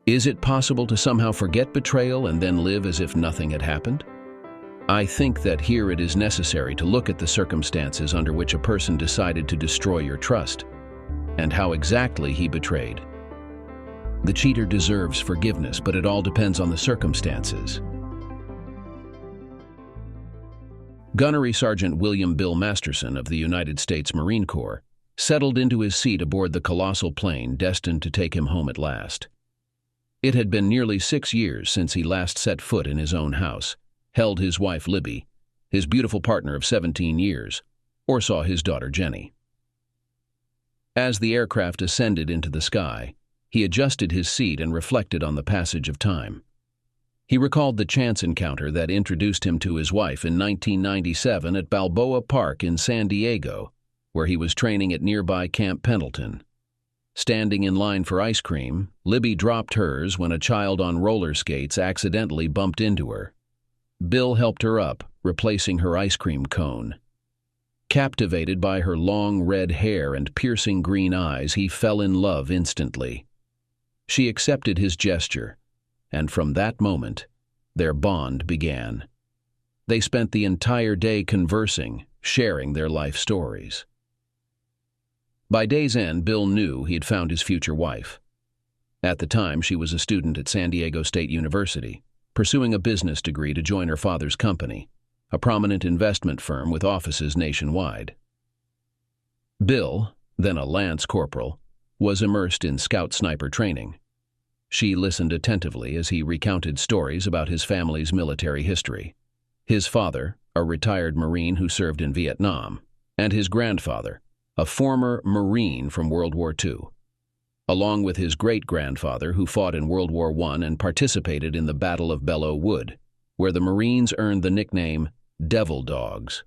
Is it possible to somehow forget betrayal and then live as if nothing had happened? I think that here it is necessary to look at the circumstances under which a person decided to destroy your trust, and how exactly he betrayed. The cheater deserves forgiveness, but it all depends on the circumstances. Gunnery Sergeant William Bill Masterson of the United States Marine Corps settled into his seat aboard the colossal plane destined to take him home at last. It had been nearly 6 years since he last set foot in his own house, held his wife Libby, his beautiful partner of 17 years, or saw his daughter Jenny. As the aircraft ascended into the sky, he adjusted his seat and reflected on the passage of time. He recalled the chance encounter that introduced him to his wife in 1997 at Balboa Park in San Diego, where he was training at nearby Camp Pendleton. Standing in line for ice cream, Libby dropped hers when a child on roller skates accidentally bumped into her. Bill helped her up, replacing her ice cream cone. Captivated by her long red hair and piercing green eyes, he fell in love instantly. She accepted his gesture, and from that moment, their bond began. They spent the entire day conversing, sharing their life stories. By day's end, Bill knew he had found his future wife. At the time, she was a student at San Diego State University, pursuing a business degree to join her father's company, a prominent investment firm with offices nationwide. Bill, then a lance corporal, was immersed in scout sniper training. She listened attentively as he recounted stories about his family's military history. His father, a retired Marine who served in Vietnam, and his grandfather, a former Marine from World War II, along with his great-grandfather who fought in World War I and participated in the Battle of Belleau Wood, where the Marines earned the nickname Devil Dogs.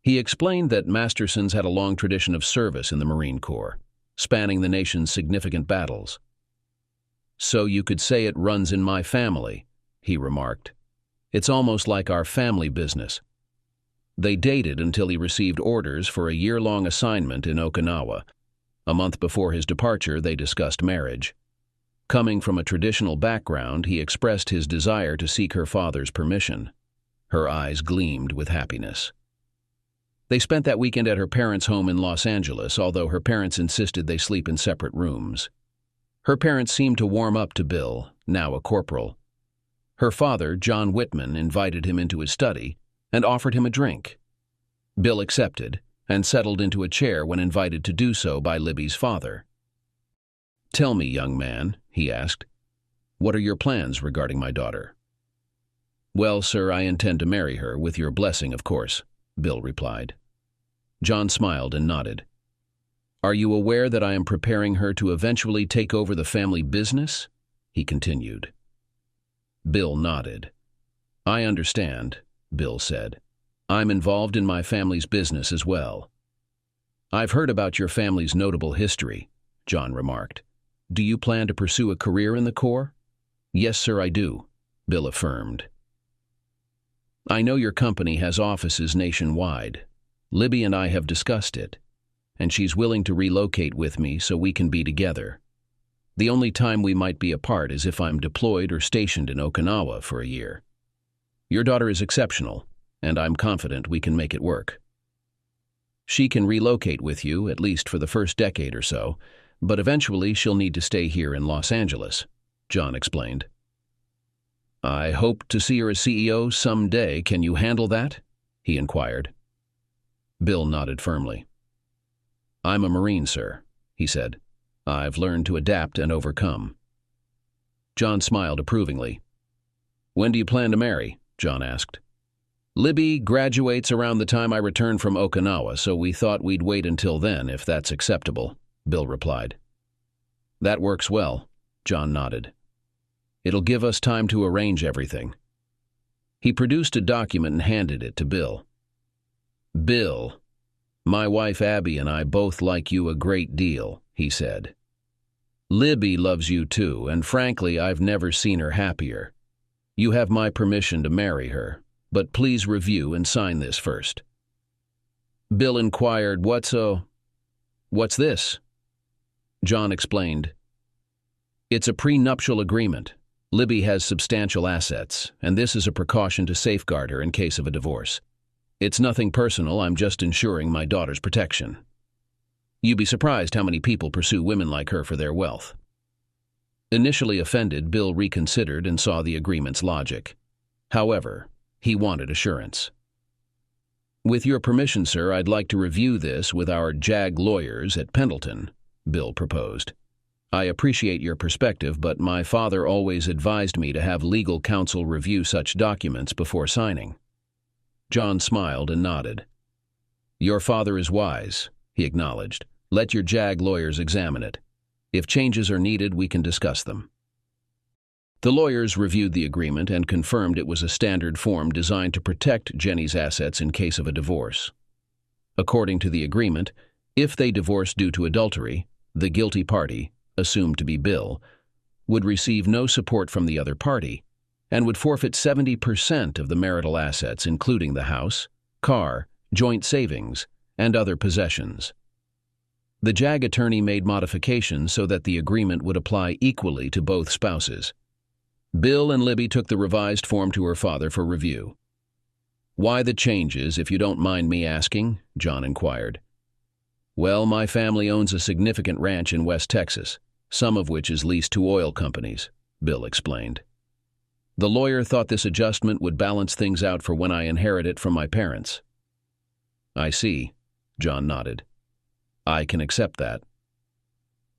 He explained that Masterson's had a long tradition of service in the Marine Corps, spanning the nation's significant battles. "So you could say it runs in my family," he remarked. "It's almost like our family business." They dated until he received orders for a year-long assignment in Okinawa. A month before his departure, they discussed marriage. Coming from a traditional background, he expressed his desire to seek her father's permission. Her eyes gleamed with happiness. They spent that weekend at her parents' home in Los Angeles, although her parents insisted they sleep in separate rooms. Her parents seemed to warm up to Bill, now a corporal. Her father, John Whitman, invited him into his study and offered him a drink. Bill accepted and settled into a chair when invited to do so by Libby's father. "Tell me, young man," he asked, "what are your plans regarding my daughter?" "Well, sir, I intend to marry her, with your blessing, of course," Bill replied. John smiled and nodded. "Are you aware that I am preparing her to eventually take over the family business?" he continued. Bill nodded. "I understand," Bill said. "I'm involved in my family's business as well." "I've heard about your family's notable history," John remarked. "Do you plan to pursue a career in the Corps?" "Yes, sir, I do," Bill affirmed. "I know your company has offices nationwide. Libby and I have discussed it, and she's willing to relocate with me so we can be together. The only time we might be apart is if I'm deployed or stationed in Okinawa for a year. Your daughter is exceptional, and I'm confident we can make it work. She can relocate with you, at least for the first decade or so, but eventually she'll need to stay here in Los Angeles," John explained. "I hope to see her as CEO someday. Can you handle that?" he inquired. Bill nodded firmly. "I'm a Marine, sir," he said. "I've learned to adapt and overcome." John smiled approvingly. "When do you plan to marry?" John asked. "Libby graduates around the time I return from Okinawa, so we thought we'd wait until then, if that's acceptable," Bill replied. "That works well," John nodded. "It'll give us time to arrange everything." He produced a document and handed it to Bill. "Bill, my wife Abby and I both like you a great deal," he said. "Libby loves you too, and frankly, I've never seen her happier. You have my permission to marry her, but please review and sign this first." Bill inquired, What's this?" John explained, It's a prenuptial agreement. Libby has substantial assets, and this is a precaution to safeguard her in case of a divorce. It's nothing personal, I'm just ensuring my daughter's protection. You'd be surprised how many people pursue women like her for their wealth. Initially offended, Bill reconsidered and saw the agreement's logic. However, he wanted assurance. With your permission, sir, I'd like to review this with our JAG lawyers at Pendleton, Bill proposed. I appreciate your perspective, but my father always advised me to have legal counsel review such documents before signing. John smiled and nodded. Your father is wise, he acknowledged. Let your JAG lawyers examine it. If changes are needed, we can discuss them. The lawyers reviewed the agreement and confirmed it was a standard form designed to protect Jenny's assets in case of a divorce. According to the agreement, if they divorced due to adultery, the guilty party, assumed to be Bill, would receive no support from the other party and would forfeit 70% of the marital assets, including the house, car, joint savings, and other possessions. The JAG attorney made modifications so that the agreement would apply equally to both spouses. Bill and Libby took the revised form to her father for review. Why the changes, if you don't mind me asking? John inquired. Well, my family owns a significant ranch in West Texas, some of which is leased to oil companies, Bill explained. The lawyer thought this adjustment would balance things out for when I inherit it from my parents. I see, John nodded. I can accept that.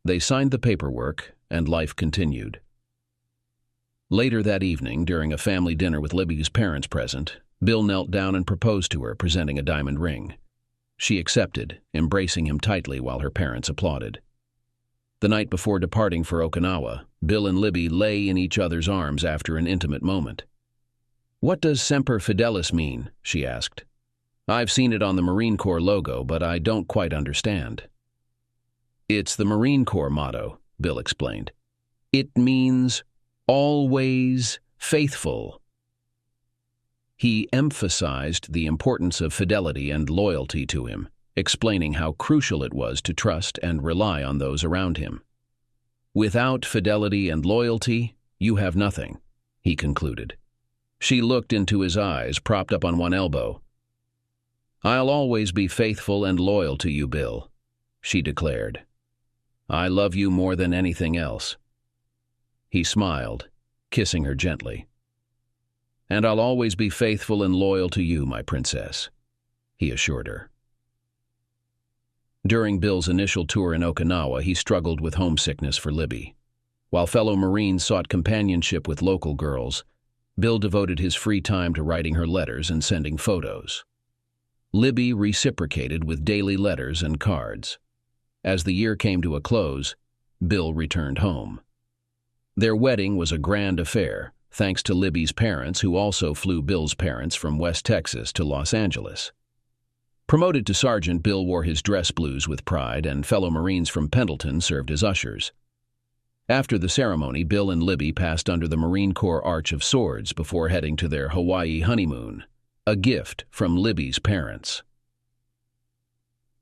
They signed the paperwork, and life continued. Later that evening, during a family dinner with Libby's parents present, Bill knelt down and proposed to her, presenting a diamond ring. She accepted, embracing him tightly while her parents applauded. The night before departing for Okinawa, Bill and Libby lay in each other's arms after an intimate moment. What does Semper Fidelis mean? She asked. I've seen it on the Marine Corps logo, but I don't quite understand. It's the Marine Corps motto, Bill explained. It means always faithful. He emphasized the importance of fidelity and loyalty to him, explaining how crucial it was to trust and rely on those around him. Without fidelity and loyalty, you have nothing, he concluded. She looked into his eyes, propped up on one elbow. I'll always be faithful and loyal to you, Bill, she declared. I love you more than anything else. He smiled, kissing her gently. And I'll always be faithful and loyal to you, my princess, he assured her. During Bill's initial tour in Okinawa, he struggled with homesickness for Libby. While fellow Marines sought companionship with local girls, Bill devoted his free time to writing her letters and sending photos. Libby reciprocated with daily letters and cards. As the year came to a close, Bill returned home. Their wedding was a grand affair, thanks to Libby's parents, who also flew Bill's parents from West Texas to Los Angeles. Promoted to sergeant, Bill wore his dress blues with pride, and fellow Marines from Pendleton served as ushers. After the ceremony, Bill and Libby passed under the Marine Corps Arch of Swords before heading to their Hawaii honeymoon, a gift from Libby's parents.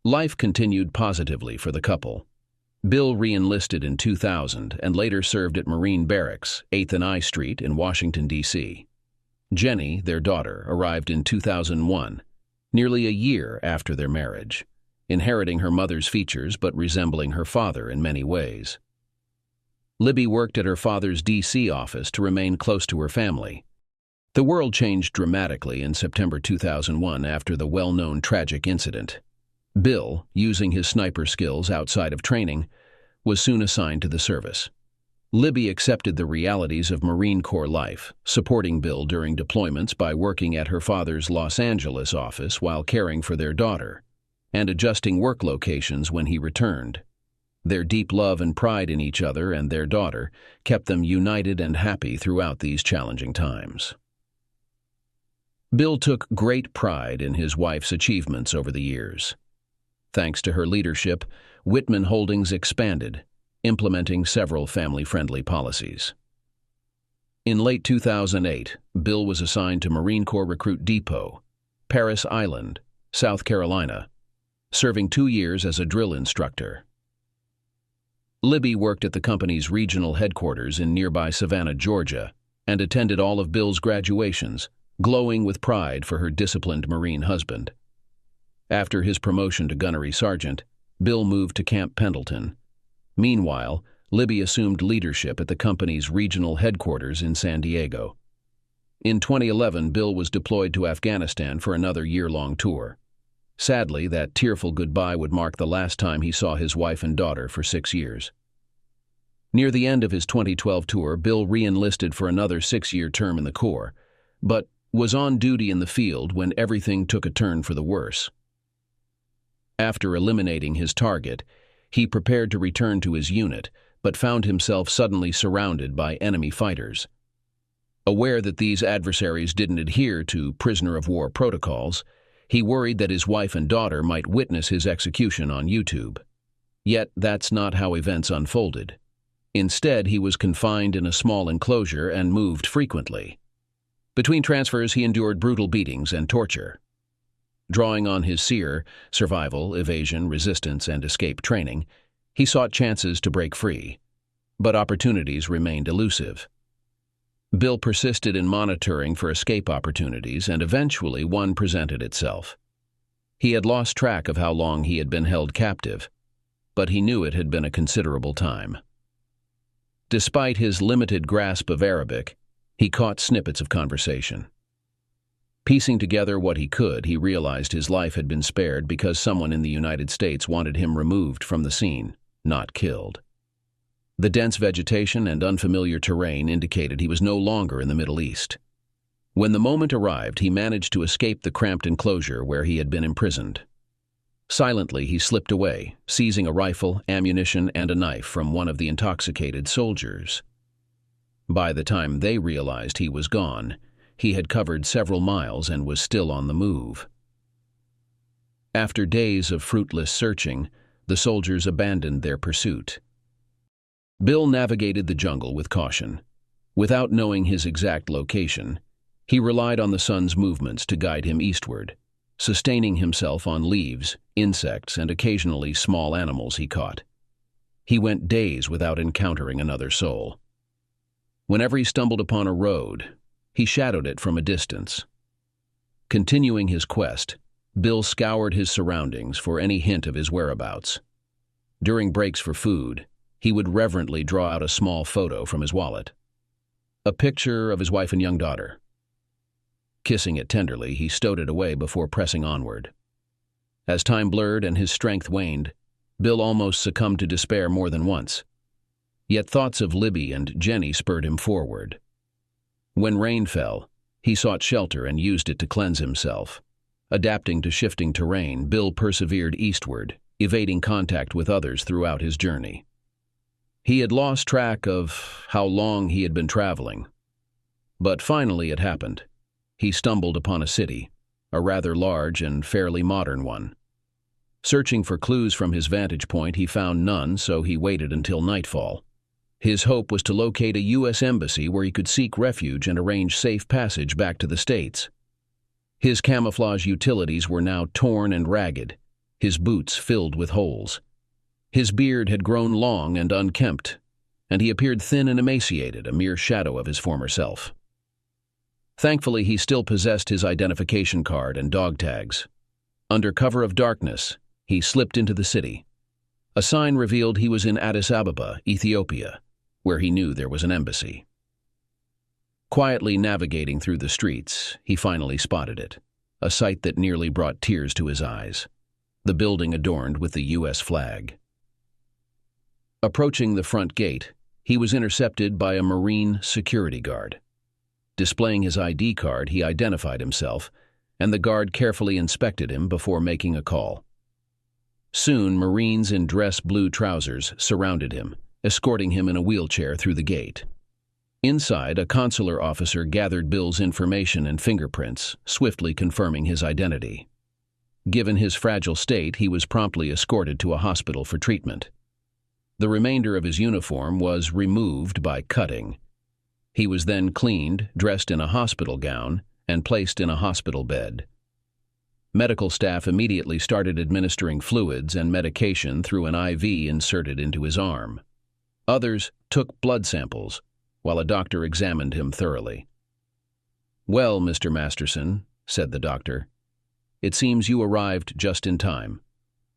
Life continued positively for the couple. Bill re-enlisted in 2000 and later served at Marine Barracks, 8th and I Street in Washington, D.C. Jenny, their daughter, arrived in 2001, nearly a year after their marriage, inheriting her mother's features but resembling her father in many ways. Libby worked at her father's D.C. office to remain close to her family. The world changed dramatically in September 2001 after the well-known tragic incident. Bill, using his sniper skills outside of training, was soon assigned to the service. Libby accepted the realities of Marine Corps life, supporting Bill during deployments by working at her father's Los Angeles office while caring for their daughter, and adjusting work locations when he returned. Their deep love and pride in each other and their daughter kept them united and happy throughout these challenging times. Bill took great pride in his wife's achievements over the years. Thanks to her leadership, Whitman Holdings expanded, implementing several family-friendly policies. In late 2008, Bill was assigned to Marine Corps Recruit Depot, Paris Island, South Carolina, serving 2 years as a drill instructor. Libby worked at the company's regional headquarters in nearby Savannah, Georgia, and attended all of Bill's graduations, glowing with pride for her disciplined Marine husband. After his promotion to gunnery sergeant, Bill moved to Camp Pendleton. Meanwhile, Libby assumed leadership at the company's regional headquarters in San Diego. In 2011, Bill was deployed to Afghanistan for another year-long tour. Sadly, that tearful goodbye would mark the last time he saw his wife and daughter for 6 years. Near the end of his 2012 tour, Bill re-enlisted for another 6-year term in the Corps, but was on duty in the field when everything took a turn for the worse. After eliminating his target, he prepared to return to his unit, but found himself suddenly surrounded by enemy fighters. Aware that these adversaries didn't adhere to prisoner-of-war protocols, he worried that his wife and daughter might witness his execution on YouTube. Yet that's not how events unfolded. Instead, he was confined in a small enclosure and moved frequently. Between transfers, he endured brutal beatings and torture. Drawing on his SEER, survival, evasion, resistance, and escape training, he sought chances to break free, but opportunities remained elusive. Bill persisted in monitoring for escape opportunities, and eventually one presented itself. He had lost track of how long he had been held captive, but he knew it had been a considerable time. Despite his limited grasp of Arabic, he caught snippets of conversation. Piecing together what he could, he realized his life had been spared because someone in the United States wanted him removed from the scene, not killed. The dense vegetation and unfamiliar terrain indicated he was no longer in the Middle East. When the moment arrived, he managed to escape the cramped enclosure where he had been imprisoned. Silently, he slipped away, seizing a rifle, ammunition, and a knife from one of the intoxicated soldiers. By the time they realized he was gone, he had covered several miles and was still on the move. After days of fruitless searching, the soldiers abandoned their pursuit. Bill navigated the jungle with caution. Without knowing his exact location, he relied on the sun's movements to guide him eastward, sustaining himself on leaves, insects, and occasionally small animals he caught. He went days without encountering another soul. Whenever he stumbled upon a road, he shadowed it from a distance. Continuing his quest, Bill scoured his surroundings for any hint of his whereabouts. During breaks for food, he would reverently draw out a small photo from his wallet. A picture of his wife and young daughter. Kissing it tenderly, he stowed it away before pressing onward. As time blurred and his strength waned, Bill almost succumbed to despair more than once. Yet thoughts of Libby and Jenny spurred him forward. When rain fell, he sought shelter and used it to cleanse himself. Adapting to shifting terrain, Bill persevered eastward, evading contact with others throughout his journey. He had lost track of how long he had been traveling. But finally it happened. He stumbled upon a city, a rather large and fairly modern one. Searching for clues from his vantage point, he found none, so he waited until nightfall. His hope was to locate a U.S. embassy where he could seek refuge and arrange safe passage back to the States. His camouflage utilities were now torn and ragged, his boots filled with holes. His beard had grown long and unkempt, and he appeared thin and emaciated, a mere shadow of his former self. Thankfully, he still possessed his identification card and dog tags. Under cover of darkness, he slipped into the city. A sign revealed he was in Addis Ababa, Ethiopia, where he knew there was an embassy. Quietly navigating through the streets, he finally spotted it, a sight that nearly brought tears to his eyes. The building adorned with the U.S. flag. Approaching the front gate, he was intercepted by a Marine security guard. Displaying his ID card, he identified himself, and the guard carefully inspected him before making a call. Soon, Marines in dress blue trousers surrounded him, escorting him in a wheelchair through the gate. Inside, a consular officer gathered Bill's information and fingerprints, swiftly confirming his identity. Given his fragile state, he was promptly escorted to a hospital for treatment. The remainder of his uniform was removed by cutting. He was then cleaned, dressed in a hospital gown, and placed in a hospital bed. Medical staff immediately started administering fluids and medication through an IV inserted into his arm. Others took blood samples, while a doctor examined him thoroughly. "Well, Mr. Masterson," said the doctor, "it seems you arrived just in time.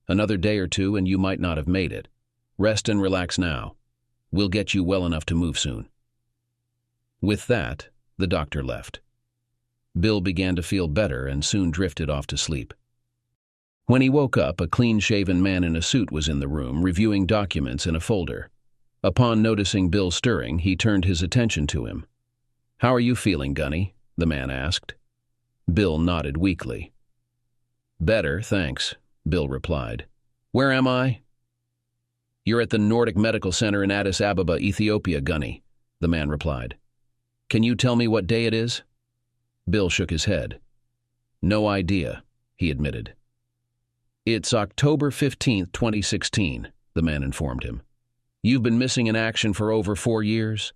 Another day or two and you might not have made it. Rest and relax now. We'll get you well enough to move soon." With that, the doctor left. Bill began to feel better and soon drifted off to sleep. When he woke up, a clean-shaven man in a suit was in the room, reviewing documents in a folder. Upon noticing Bill stirring, he turned his attention to him. "How are you feeling, Gunny?" the man asked. Bill nodded weakly. "Better, thanks," Bill replied. "Where am I?" "You're at the Nordic Medical Center in Addis Ababa, Ethiopia, Gunny," the man replied. "Can you tell me what day it is?" Bill shook his head. "No idea," he admitted. "It's October 15th, 2016, the man informed him. "You've been missing in action for over 4 years?"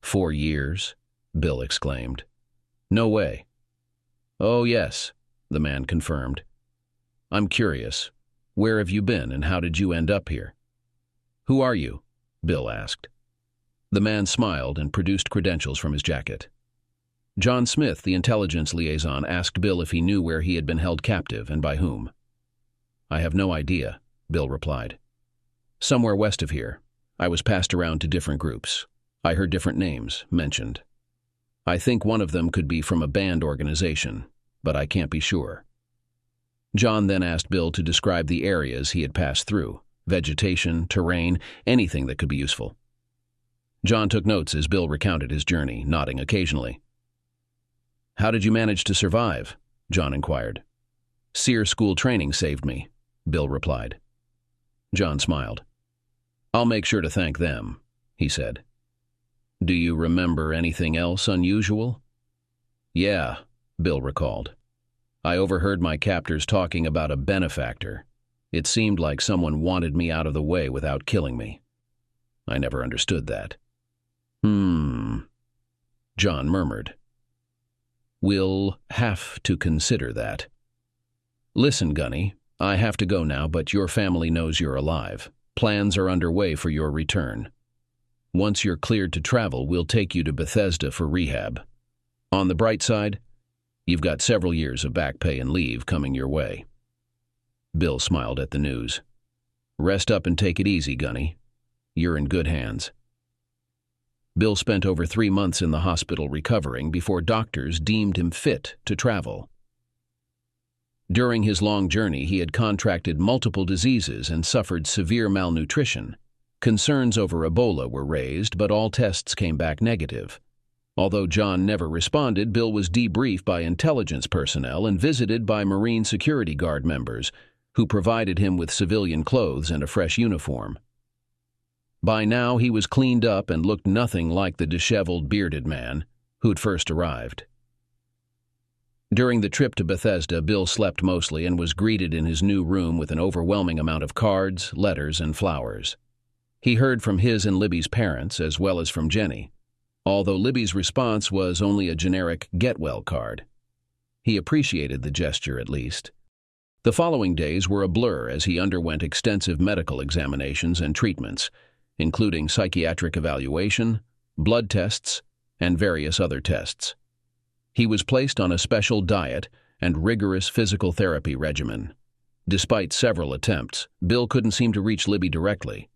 "4 years?" Bill exclaimed. "No way." "Oh, yes," the man confirmed. "I'm curious. Where have you been and how did you end up here?" "Who are you?" Bill asked. The man smiled and produced credentials from his jacket. John Smith, the intelligence liaison, asked Bill if he knew where he had been held captive and by whom. "I have no idea," Bill replied. "Somewhere west of here. I was passed around to different groups. I heard different names mentioned. I think one of them could be from a band organization, but I can't be sure." John then asked Bill to describe the areas he had passed through: vegetation, terrain, anything that could be useful. John took notes as Bill recounted his journey, nodding occasionally. "How did you manage to survive?" John inquired. "SEER school training saved me," Bill replied. John smiled. "I'll make sure to thank them," he said. "Do you remember anything else unusual?" "Yeah," Bill recalled. "I overheard my captors talking about a benefactor. It seemed like someone wanted me out of the way without killing me. I never understood that." John murmured. "We'll have to consider that. Listen, Gunny, I have to go now, but your family knows you're alive. Plans are underway for your return. Once you're cleared to travel, we'll take you to Bethesda for rehab. On the bright side, you've got several years of back pay and leave coming your way." Bill smiled at the news. "Rest up and take it easy, Gunny. You're in good hands." Bill spent over 3 months in the hospital recovering before doctors deemed him fit to travel. During his long journey, he had contracted multiple diseases and suffered severe malnutrition. Concerns over Ebola were raised, but all tests came back negative. Although John never responded, Bill was debriefed by intelligence personnel and visited by Marine Security Guard members, who provided him with civilian clothes and a fresh uniform. By now, he was cleaned up and looked nothing like the disheveled, bearded man who'd first arrived. During the trip to Bethesda, Bill slept mostly and was greeted in his new room with an overwhelming amount of cards, letters, and flowers. He heard from his and Libby's parents, as well as from Jenny, although Libby's response was only a generic get-well card. He appreciated the gesture, at least. The following days were a blur as he underwent extensive medical examinations and treatments, including psychiatric evaluation, blood tests, and various other tests. He was placed on a special diet and rigorous physical therapy regimen. Despite several attempts, Bill couldn't seem to reach Libby directly.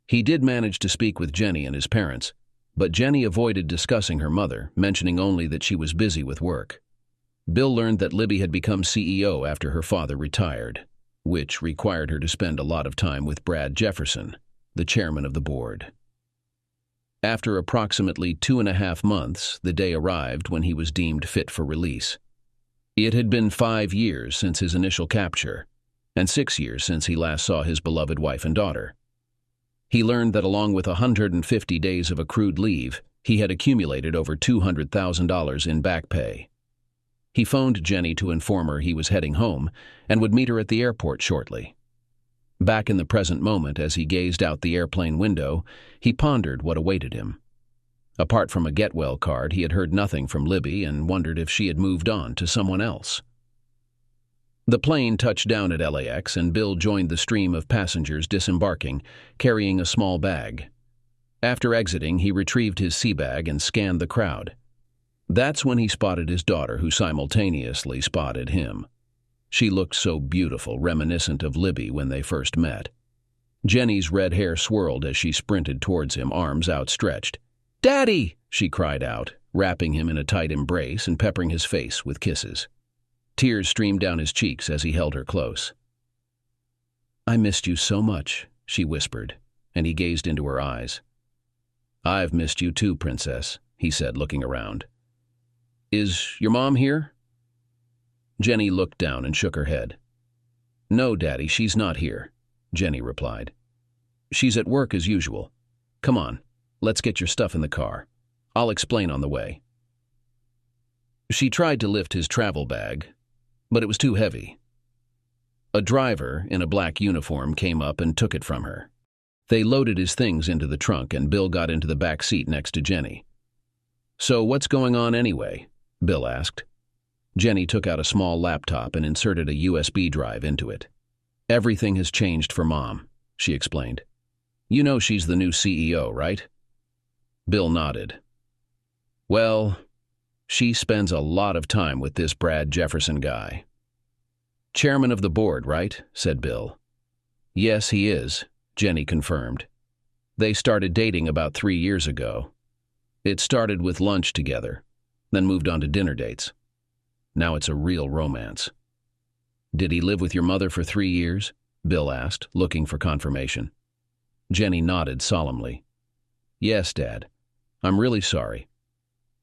He did manage to speak with Jenny and his parents, but Jenny avoided discussing her mother, mentioning only that she was busy with work. Bill learned that Libby had become CEO after her father retired, which required her to spend a lot of time with Brad Jefferson, the chairman of the board. After approximately 2.5 months, the day arrived when he was deemed fit for release. It had been 5 years since his initial capture, and 6 years since he last saw his beloved wife and daughter. He learned that along with 150 days of accrued leave, he had accumulated over $200,000 in back pay. He phoned Jenny to inform her he was heading home and would meet her at the airport shortly. Back in the present moment, as he gazed out the airplane window, he pondered what awaited him. Apart from a get-well card, he had heard nothing from Libby and wondered if she had moved on to someone else. The plane touched down at LAX, and Bill joined the stream of passengers disembarking, carrying a small bag. After exiting, he retrieved his sea bag and scanned the crowd. That's when he spotted his daughter, who simultaneously spotted him. She looked so beautiful, reminiscent of Libby when they first met. Jenny's red hair swirled as she sprinted towards him, arms outstretched. "Daddy!" she cried out, wrapping him in a tight embrace and peppering his face with kisses. Tears streamed down his cheeks as he held her close. "I missed you so much," she whispered, and he gazed into her eyes. "I've missed you too, Princess," he said, looking around. "Is your mom here?" Jenny looked down and shook her head. "No, Daddy, she's not here," Jenny replied. "She's at work as usual. Come on, let's get your stuff in the car. I'll explain on the way." She tried to lift his travel bag, but it was too heavy. A driver in a black uniform came up and took it from her. They loaded his things into the trunk, and Bill got into the back seat next to Jenny. "So what's going on anyway?" Bill asked. Jenny took out a small laptop and inserted a USB drive into it. "Everything has changed for Mom," she explained. "You know she's the new CEO, right?" Bill nodded. "Well, she spends a lot of time with this Brad Jefferson guy." "Chairman of the board, right?" said Bill. "Yes, he is," Jenny confirmed. "They started dating about 3 years ago. It started with lunch together, then moved on to dinner dates. Now it's a real romance." "Did he live with your mother for 3 years?" Bill asked, looking for confirmation. Jenny nodded solemnly. "Yes, Dad. I'm really sorry.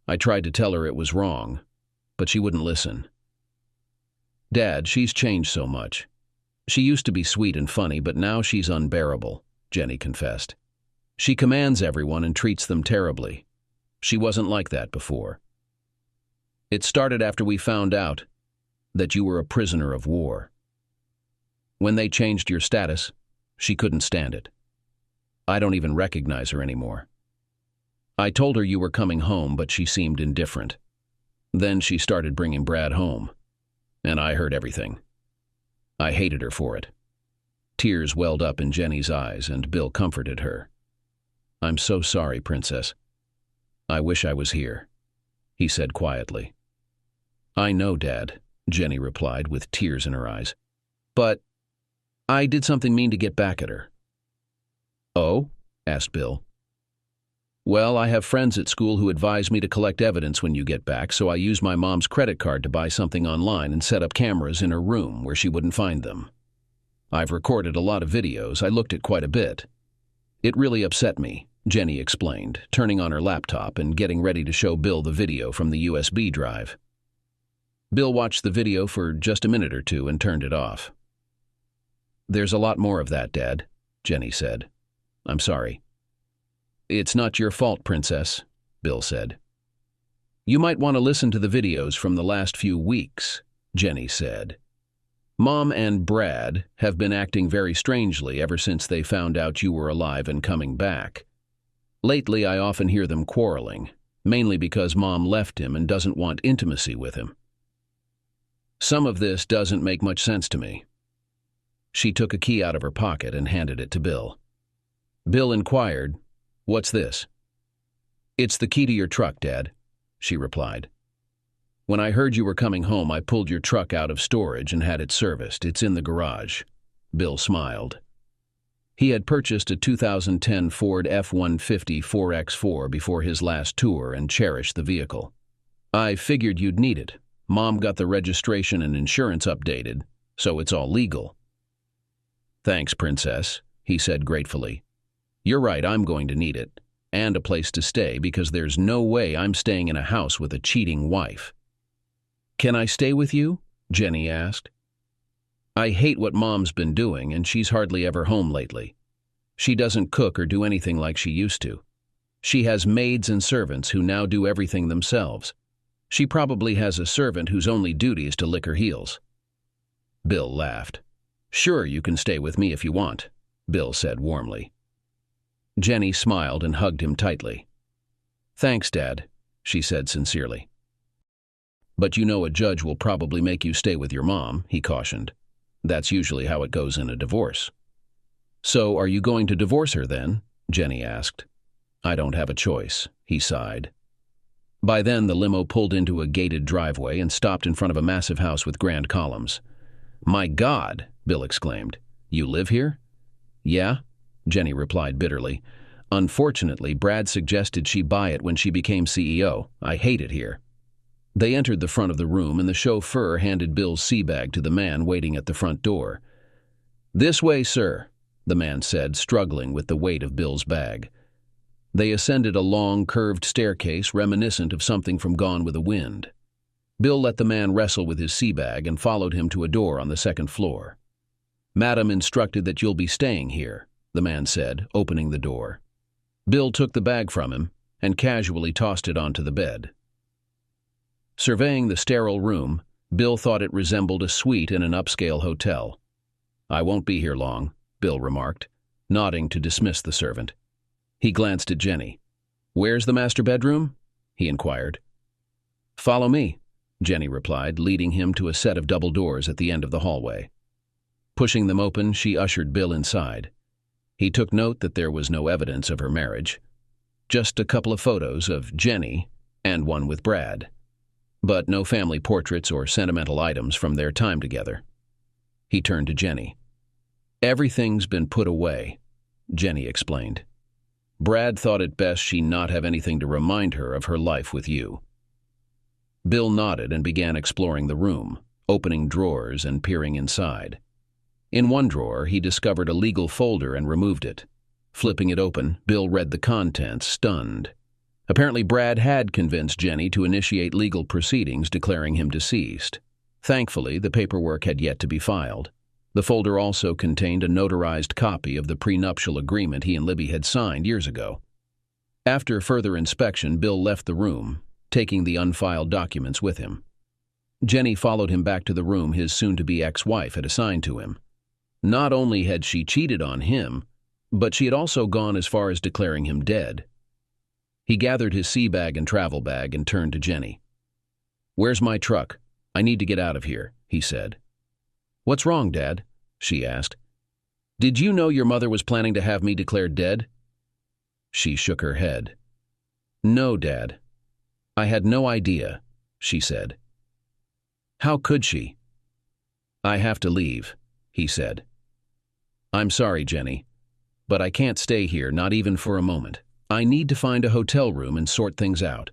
I tried to tell her it was wrong, but she wouldn't listen." "Dad, she's changed so much. She used to be sweet and funny, but now she's unbearable," Jenny confessed. "She commands everyone and treats them terribly. She wasn't like that before. It started after we found out that you were a prisoner of war. When they changed your status, she couldn't stand it. I don't even recognize her anymore. I told her you were coming home, but she seemed indifferent. Then she started bringing Brad home, and I heard everything. I hated her for it." Tears welled up in Jenny's eyes, and Bill comforted her. "I'm so sorry, Princess. I wish I was here," he said quietly. "I know, Dad," Jenny replied with tears in her eyes. "But I did something mean to get back at her." "Oh?" asked Bill. "Well, I have friends at school who advise me to collect evidence when you get back, so I used my mom's credit card to buy something online and set up cameras in her room where she wouldn't find them. I've recorded a lot of videos. I looked at quite a bit. It really upset me," Jenny explained, turning on her laptop and getting ready to show Bill the video from the USB drive. Bill watched the video for just a minute or two and turned it off. "There's a lot more of that, Dad," Jenny said. "I'm sorry." "It's not your fault, Princess," Bill said. "You might want to listen to the videos from the last few weeks," Jenny said. "Mom and Brad have been acting very strangely ever since they found out you were alive and coming back. Lately, I often hear them quarreling, mainly because Mom left him and doesn't want intimacy with him. Some of this doesn't make much sense to me." She took a key out of her pocket and handed it to Bill. Bill inquired, "What's this?" "It's the key to your truck, Dad," she replied. "When I heard you were coming home, I pulled your truck out of storage and had it serviced. It's in the garage." Bill smiled. He had purchased a 2010 Ford F-150 4X4 before his last tour and cherished the vehicle. "I figured you'd need it. Mom got the registration and insurance updated, so it's all legal." "Thanks, Princess," he said gratefully. "You're right, I'm going to need it, and a place to stay, because there's no way I'm staying in a house with a cheating wife." "Can I stay with you?" Jenny asked. "I hate what Mom's been doing, and she's hardly ever home lately. She doesn't cook or do anything like she used to. She has maids and servants who now do everything themselves. She probably has a servant whose only duty is to lick her heels." Bill laughed. "Sure, you can stay with me if you want," Bill said warmly. Jenny smiled and hugged him tightly. "Thanks, Dad," she said sincerely. "But you know a judge will probably make you stay with your mom," he cautioned. "That's usually how it goes in a divorce." "So are you going to divorce her then?" Jenny asked. I don't have a choice, he sighed. By then, the limo pulled into a gated driveway and stopped in front of a massive house with grand columns. My God, Bill exclaimed. You live here? Yeah, Jenny replied bitterly. Unfortunately, Brad suggested she buy it when she became CEO. I hate it here. They entered the front of the room, and the chauffeur handed Bill's sea bag to the man waiting at the front door. This way, sir, the man said, struggling with the weight of Bill's bag. They ascended a long, curved staircase reminiscent of something from Gone with the Wind. Bill let the man wrestle with his sea bag and followed him to a door on the second floor. Madam instructed that you'll be staying here, the man said, opening the door. Bill took the bag from him and casually tossed it onto the bed. Surveying the sterile room, Bill thought it resembled a suite in an upscale hotel. I won't be here long, Bill remarked, nodding to dismiss the servant. He glanced at Jenny. Where's the master bedroom? He inquired. Follow me, Jenny replied, leading him to a set of double doors at the end of the hallway. Pushing them open, she ushered Bill inside. He took note that there was no evidence of her marriage, just a couple of photos of Jenny and one with Brad, but no family portraits or sentimental items from their time together. He turned to Jenny. Everything's been put away, Jenny explained. Brad thought it best she not have anything to remind her of her life with you. Bill nodded and began exploring the room, opening drawers and peering inside. In one drawer, he discovered a legal folder and removed it. Flipping it open, Bill read the contents, stunned. Apparently, Brad had convinced Jenny to initiate legal proceedings declaring him deceased. Thankfully, the paperwork had yet to be filed. The folder also contained a notarized copy of the prenuptial agreement he and Libby had signed years ago. After further inspection, Bill left the room, taking the unfiled documents with him. Jenny followed him back to the room his soon-to-be ex-wife had assigned to him. Not only had she cheated on him, but she had also gone as far as declaring him dead. He gathered his sea bag and travel bag and turned to Jenny. Where's my truck? I need to get out of here, he said. What's wrong, Dad? She asked. Did you know your mother was planning to have me declared dead? She shook her head. No, Dad. I had no idea, she said. How could she? I have to leave, he said. I'm sorry, Jenny, but I can't stay here, not even for a moment. I need to find a hotel room and sort things out.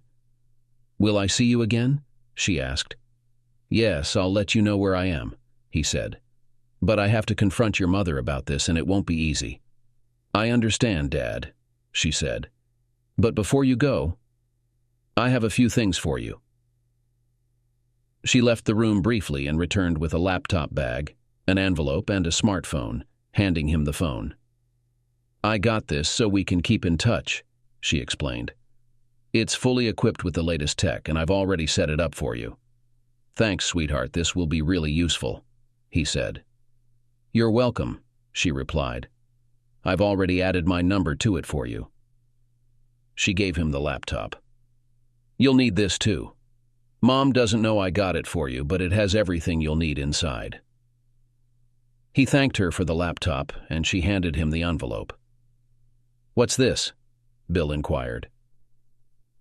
Will I see you again? She asked. Yes, I'll let you know where I am, he said. But I have to confront your mother about this, and it won't be easy. I understand, Dad, she said. But before you go, I have a few things for you. She left the room briefly and returned with a laptop bag, an envelope, and a smartphone, handing him the phone. I got this so we can keep in touch, she explained. It's fully equipped with the latest tech, and I've already set it up for you. Thanks, sweetheart, this will be really useful, he said. You're welcome, she replied. I've already added my number to it for you. She gave him the laptop. You'll need this too. Mom doesn't know I got it for you, but it has everything you'll need inside. He thanked her for the laptop, and she handed him the envelope. What's this? Bill inquired.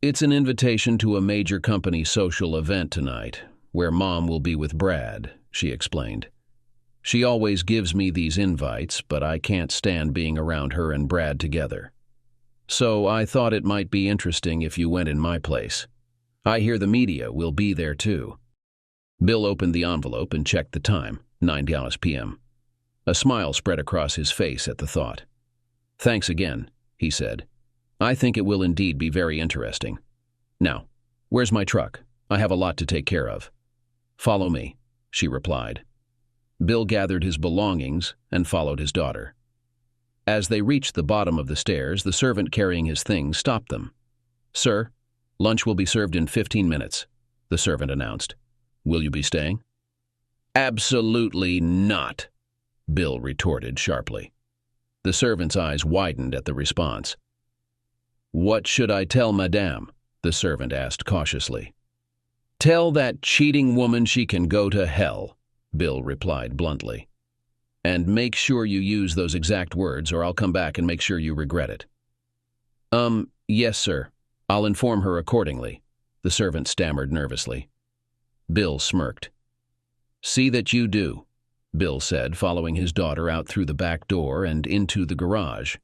It's an invitation to a major company social event tonight, where Mom will be with Brad, she explained. She always gives me these invites, but I can't stand being around her and Brad together. So I thought it might be interesting if you went in my place. I hear the media will be there too. Bill opened the envelope and checked the time, 9 p.m. A smile spread across his face at the thought. Thanks again, he said. I think it will indeed be very interesting. Now, where's my truck? I have a lot to take care of. Follow me, she replied. Bill gathered his belongings and followed his daughter. As they reached the bottom of the stairs, the servant carrying his things stopped them. Sir, lunch will be served in 15 minutes, the servant announced. Will you be staying? Absolutely not, Bill retorted sharply. The servant's eyes widened at the response. What should I tell Madame? The servant asked cautiously. Tell that cheating woman she can go to hell, Bill replied bluntly. And make sure you use those exact words, or I'll come back and make sure you regret it. Yes, sir. I'll inform her accordingly, the servant stammered nervously. Bill smirked. See that you do, Bill said, following his daughter out through the back door and into the garage.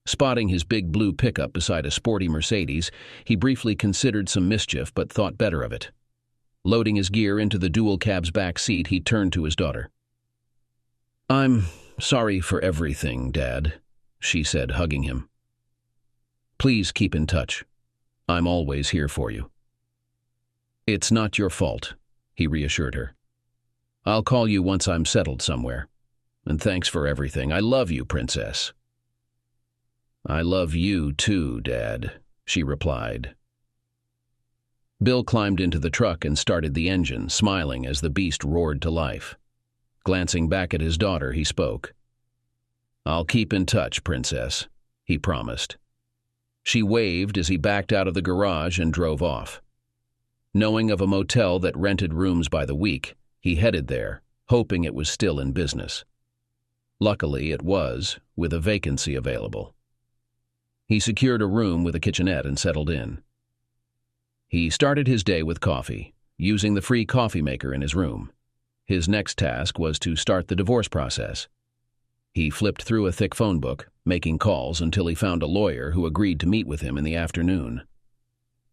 Spotting his big blue pickup beside a sporty Mercedes, he briefly considered some mischief but thought better of it. Loading his gear into the dual cab's back seat, he turned to his daughter. I'm sorry for everything, Dad, she said, hugging him. Please keep in touch. I'm always here for you. It's not your fault, he reassured her. I'll call you once I'm settled somewhere. And thanks for everything. I love you, Princess. I love you too, Dad, she replied. Bill climbed into the truck and started the engine, smiling as the beast roared to life. Glancing back at his daughter, he spoke. I'll keep in touch, Princess, he promised. She waved as he backed out of the garage and drove off. Knowing of a motel that rented rooms by the week, he headed there, hoping it was still in business. Luckily, it was, with a vacancy available. He secured a room with a kitchenette and settled in. He started his day with coffee, using the free coffee maker in his room. His next task was to start the divorce process. He flipped through a thick phone book, making calls until he found a lawyer who agreed to meet with him in the afternoon.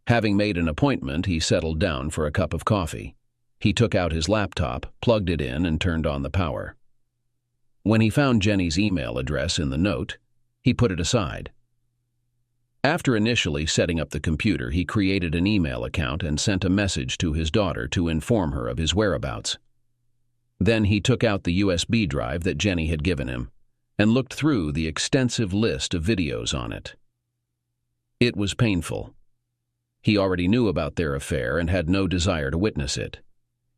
Having made an appointment, he settled down for a cup of coffee. He took out his laptop, plugged it in, and turned on the power. When he found Jenny's email address in the note, he put it aside. After initially setting up the computer, he created an email account and sent a message to his daughter to inform her of his whereabouts. Then he took out the USB drive that Jenny had given him and looked through the extensive list of videos on it. It was painful. He already knew about their affair and had no desire to witness it.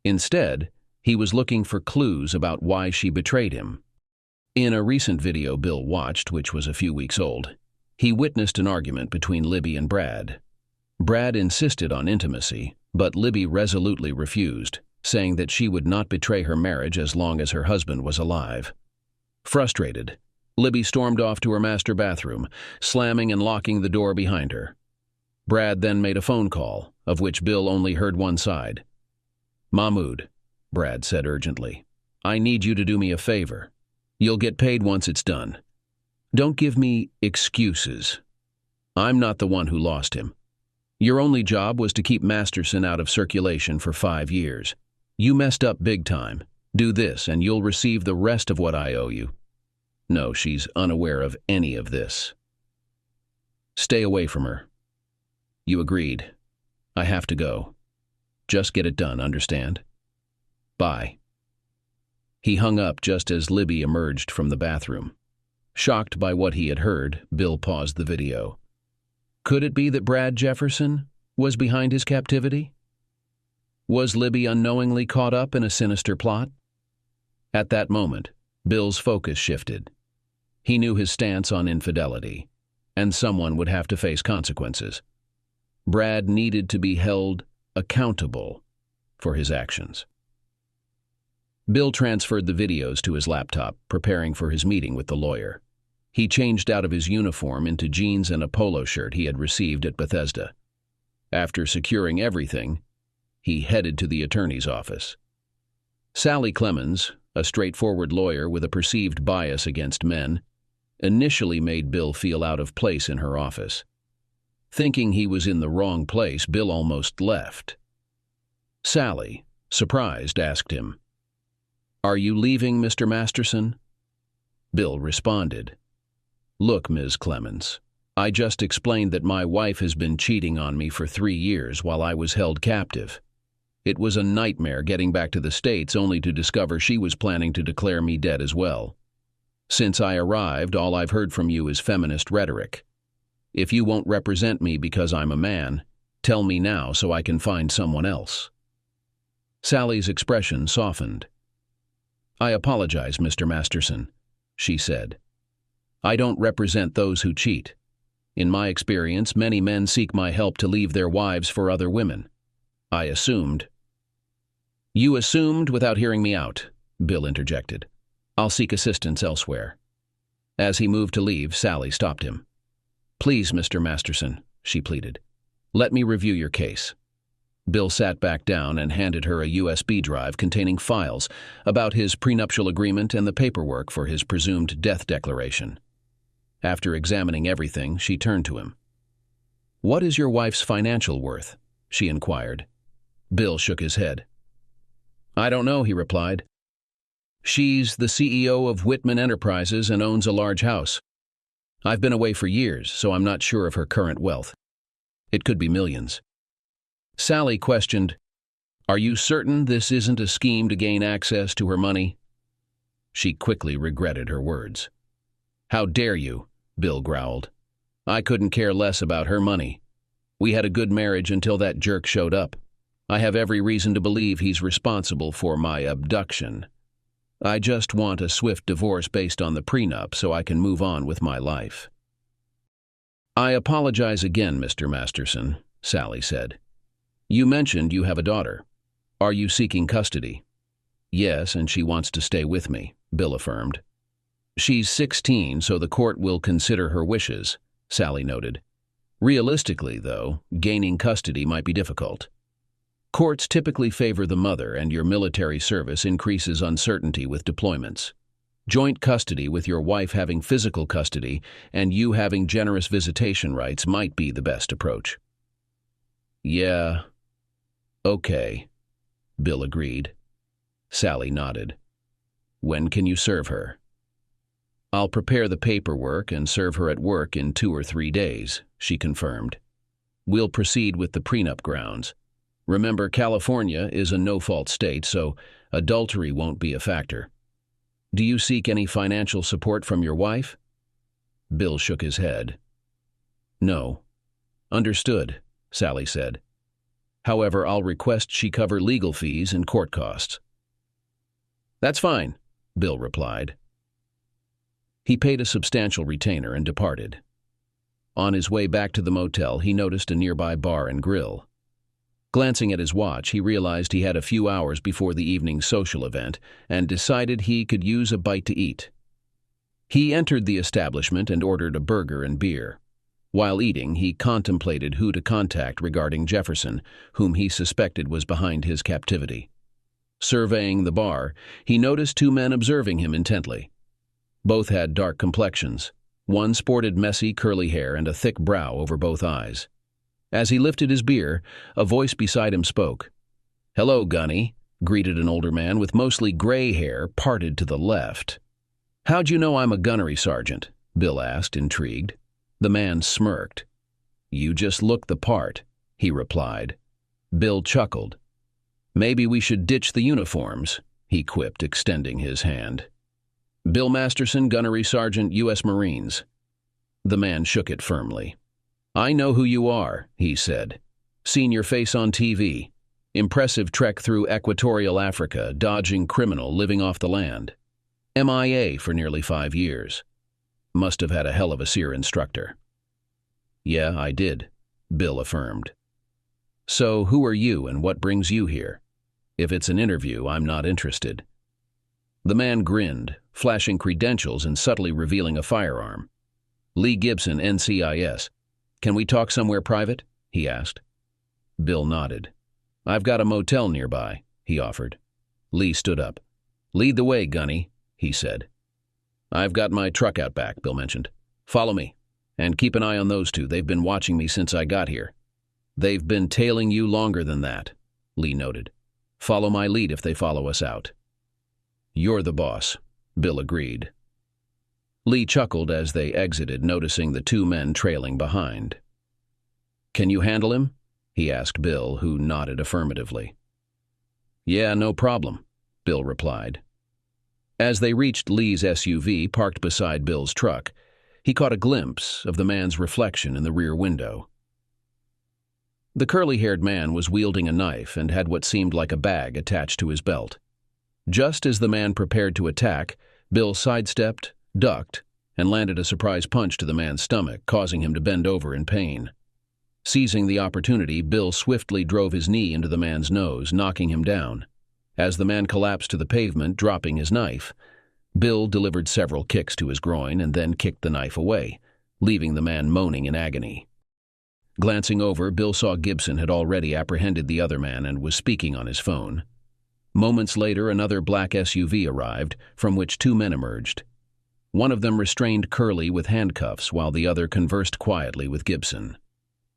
Instead, he was looking for clues about why she betrayed him. In a recent video Bill watched, which was a few weeks old, he witnessed an argument between Libby and Brad. Brad insisted on intimacy, but Libby resolutely refused, saying that she would not betray her marriage as long as her husband was alive. Frustrated, Libby stormed off to her master bathroom, slamming and locking the door behind her. Brad then made a phone call, of which Bill only heard one side. Mahmoud, Brad said urgently, I need you to do me a favor. You'll get paid once it's done. Don't give me excuses. I'm not the one who lost him. Your only job was to keep Masterson out of circulation for 5 years. You messed up big time. Do this and you'll receive the rest of what I owe you. No, she's unaware of any of this. Stay away from her. You agreed. I have to go. Just get it done, understand? Bye. He hung up just as Libby emerged from the bathroom. Shocked by what he had heard, Bill paused the video. Could it be that Brad Jefferson was behind his captivity? Was Libby unknowingly caught up in a sinister plot? At that moment, Bill's focus shifted. He knew his stance on infidelity, and someone would have to face consequences. Brad needed to be held accountable for his actions. Bill transferred the videos to his laptop, preparing for his meeting with the lawyer. He changed out of his uniform into jeans and a polo shirt he had received at Bethesda. After securing everything, he headed to the attorney's office. Sally Clemens, a straightforward lawyer with a perceived bias against men, initially made Bill feel out of place in her office. Thinking he was in the wrong place, Bill almost left. Sally, surprised, asked him, Are you leaving, Mr. Masterson? Bill responded, Look, Ms. Clemens, I just explained that my wife has been cheating on me for 3 years while I was held captive. It was a nightmare getting back to the States only to discover she was planning to declare me dead as well. Since I arrived, all I've heard from you is feminist rhetoric. If you won't represent me because I'm a man, tell me now so I can find someone else. Sally's expression softened. I apologize, Mr. Masterson, she said. I don't represent those who cheat. In my experience, many men seek my help to leave their wives for other women. I assumed. You assumed without hearing me out, Bill interjected. I'll seek assistance elsewhere. As he moved to leave, Sally stopped him. Please, Mr. Masterson, she pleaded. Let me review your case. Bill sat back down and handed her a USB drive containing files about his prenuptial agreement and the paperwork for his presumed death declaration. After examining everything, she turned to him. What is your wife's financial worth? She inquired. Bill shook his head. I don't know, he replied. She's the CEO of Whitman Enterprises and owns a large house. I've been away for years, so I'm not sure of her current wealth. It could be millions. Sally questioned, Are you certain this isn't a scheme to gain access to her money? She quickly regretted her words. How dare you, Bill growled. I couldn't care less about her money. We had a good marriage until that jerk showed up. I have every reason to believe he's responsible for my abduction. I just want a swift divorce based on the prenup so I can move on with my life. I apologize again, Mr. Masterson, Sally said. You mentioned you have a daughter. Are you seeking custody? Yes, and she wants to stay with me, Bill affirmed. She's 16, so the court will consider her wishes, Sally noted. Realistically, though, gaining custody might be difficult. Courts typically favor the mother, and your military service increases uncertainty with deployments. Joint custody with your wife having physical custody and you having generous visitation rights might be the best approach. Yeah. Okay, Bill agreed. Sally nodded. When can you serve her? I'll prepare the paperwork and serve her at work in 2 or 3 days, she confirmed. We'll proceed with the prenup grounds. Remember, California is a no-fault state, so adultery won't be a factor. Do you seek any financial support from your wife? Bill shook his head. No. Understood, Sally said. However, I'll request she cover legal fees and court costs. That's fine, Bill replied. He paid a substantial retainer and departed. On his way back to the motel, he noticed a nearby bar and grill. Glancing at his watch, he realized he had a few hours before the evening's social event and decided he could use a bite to eat. He entered the establishment and ordered a burger and beer. While eating, he contemplated who to contact regarding Jefferson, whom he suspected was behind his captivity. Surveying the bar, he noticed 2 men observing him intently. Both had dark complexions. One sported messy, curly hair and a thick brow over both eyes. As he lifted his beer, a voice beside him spoke. Hello, Gunny, greeted an older man with mostly gray hair parted to the left. How'd you know I'm a gunnery sergeant? Bill asked, intrigued. The man smirked. You just look the part, he replied. Bill chuckled. Maybe we should ditch the uniforms, he quipped, extending his hand. Bill Masterson, gunnery sergeant, U.S. Marines. The man shook it firmly. I know who you are, he said. Seen your face on TV. Impressive trek through equatorial Africa, dodging criminal living off the land. MIA for nearly 5 years. Must have had a hell of a SEER instructor. Yeah, I did, Bill affirmed. So who are you and what brings you here? If it's an interview, I'm not interested. The man grinned, flashing credentials and subtly revealing a firearm. Lee Gibson, NCIS. Can we talk somewhere private? He asked. Bill nodded. I've got a motel nearby, he offered. Lee stood up. Lead the way, Gunny, he said. I've got my truck out back, Bill mentioned. Follow me, and keep an eye on those 2. They've been watching me since I got here. They've been tailing you longer than that, Lee noted. Follow my lead if they follow us out. You're the boss, Bill agreed. Lee chuckled as they exited, noticing the 2 men trailing behind. Can you handle him? He asked Bill, who nodded affirmatively. Yeah, no problem, Bill replied. As they reached Lee's SUV parked beside Bill's truck, he caught a glimpse of the man's reflection in the rear window. The curly-haired man was wielding a knife and had what seemed like a bag attached to his belt. Just as the man prepared to attack, Bill sidestepped, ducked, and landed a surprise punch to the man's stomach, causing him to bend over in pain. Seizing the opportunity, Bill swiftly drove his knee into the man's nose, knocking him down. As the man collapsed to the pavement, dropping his knife, Bill delivered several kicks to his groin and then kicked the knife away, leaving the man moaning in agony. Glancing over, Bill saw Gibson had already apprehended the other man and was speaking on his phone. Moments later, another black SUV arrived, from which two men emerged. One of them restrained Curley with handcuffs while the other conversed quietly with Gibson.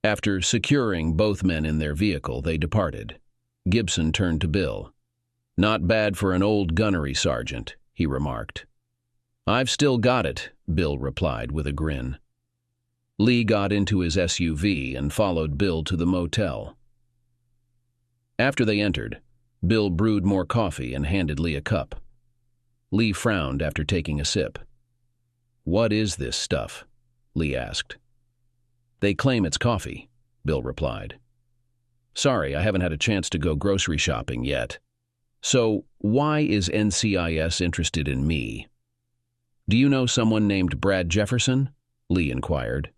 After securing both men in their vehicle, they departed. Gibson turned to Bill. "Not bad for an old gunnery sergeant," he remarked. "I've still got it," Bill replied with a grin. Lee got into his SUV and followed Bill to the motel. After they entered, Bill brewed more coffee and handed Lee a cup. Lee frowned after taking a sip. "What is this stuff?" Lee asked. "They claim it's coffee," Bill replied. "Sorry, I haven't had a chance to go grocery shopping yet. So, why is NCIS interested in me?" "Do you know someone named Brad Jefferson?" Lee inquired.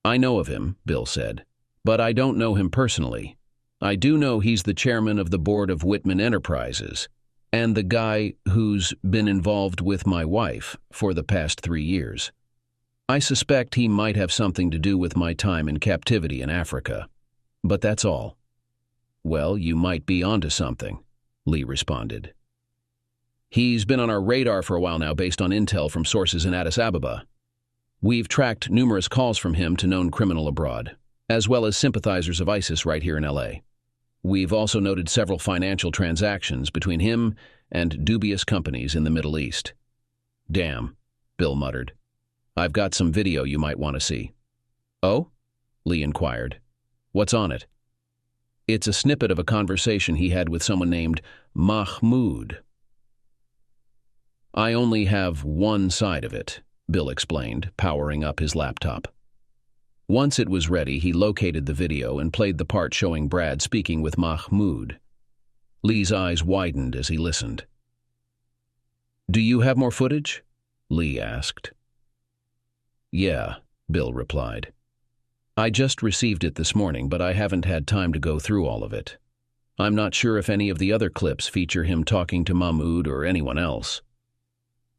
"I know of him," Bill said, "but I don't know him personally. I do know he's the chairman of the board of Whitman Enterprises, and the guy who's been involved with my wife for the past 3 years. I suspect he might have something to do with my time in captivity in Africa. But that's all." "Well, you might be onto something," Lee responded. "He's been on our radar for a while now based on intel from sources in Addis Ababa. We've tracked numerous calls from him to known criminal abroad, as well as sympathizers of ISIS right here in LA. We've also noted several financial transactions between him and dubious companies in the Middle East." "Damn," Bill muttered. "I've got some video you might want to see." "Oh?" Lee inquired. "What's on it?" "It's a snippet of a conversation he had with someone named Mahmoud." "I only have one side of it," Bill explained, powering up his laptop. Once it was ready, he located the video and played the part showing Brad speaking with Mahmoud. Lee's eyes widened as he listened. "Do you have more footage?" Lee asked. "Yeah," Bill replied. "I just received it this morning, but I haven't had time to go through all of it. I'm not sure if any of the other clips feature him talking to Mahmoud or anyone else."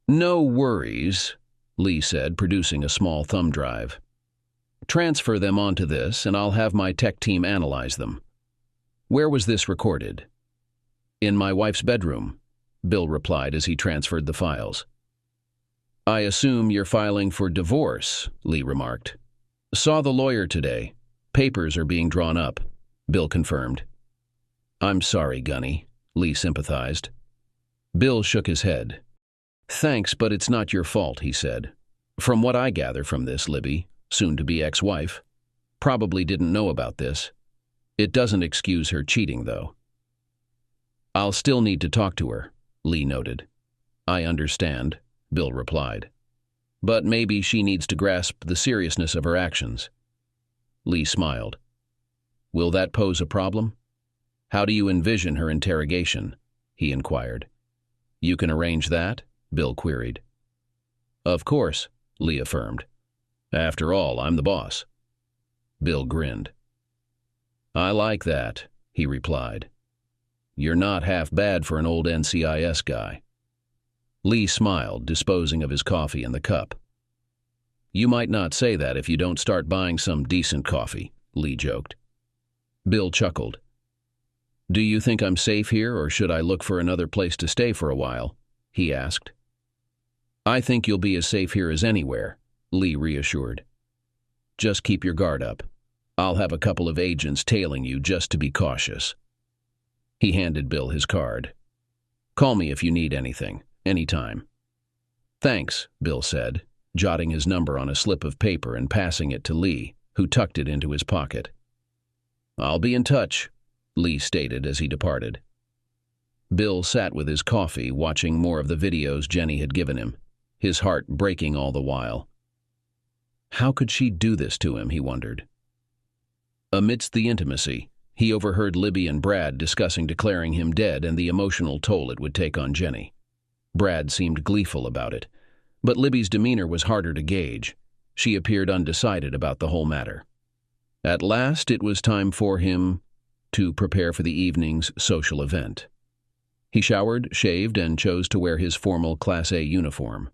"No worries," Lee said, producing a small thumb drive. "Transfer them onto this, and I'll have my tech team analyze them." "Where was this recorded?" "In my wife's bedroom," Bill replied as he transferred the files. "I assume you're filing for divorce," Lee remarked. "Saw the lawyer today. Papers are being drawn up," Bill confirmed. "I'm sorry, Gunny," Lee sympathized. Bill shook his head. "Thanks, but it's not your fault," he said. "From what I gather from this, Libby, soon-to-be ex-wife, probably didn't know about this. It doesn't excuse her cheating, though." "I'll still need to talk to her," Lee noted. "I understand," Bill replied. "But maybe she needs to grasp the seriousness of her actions." Lee smiled. "Will that pose a problem?" "How do you envision her interrogation?" he inquired. "You can arrange that?" Bill queried. "Of course," Lee affirmed. "After all, I'm the boss." Bill grinned. "I like that," he replied. "You're not half bad for an old NCIS guy." Lee smiled, disposing of his coffee in the cup. "You might not say that if you don't start buying some decent coffee," Lee joked. Bill chuckled. "Do you think I'm safe here, or should I look for another place to stay for a while?" he asked. "I think you'll be as safe here as anywhere," Lee reassured. "Just keep your guard up. I'll have a couple of agents tailing you just to be cautious." He handed Bill his card. "Call me if you need anything, anytime." "Thanks," Bill said, jotting his number on a slip of paper and passing it to Lee, who tucked it into his pocket. "I'll be in touch," Lee stated as he departed. Bill sat with his coffee, watching more of the videos Jenny had given him, his heart breaking all the while. How could she do this to him, he wondered. Amidst the intimacy, he overheard Libby and Brad discussing declaring him dead and the emotional toll it would take on Jenny. Brad seemed gleeful about it, but Libby's demeanor was harder to gauge. She appeared undecided about the whole matter. At last, it was time for him to prepare for the evening's social event. He showered, shaved, and chose to wear his formal Class A uniform.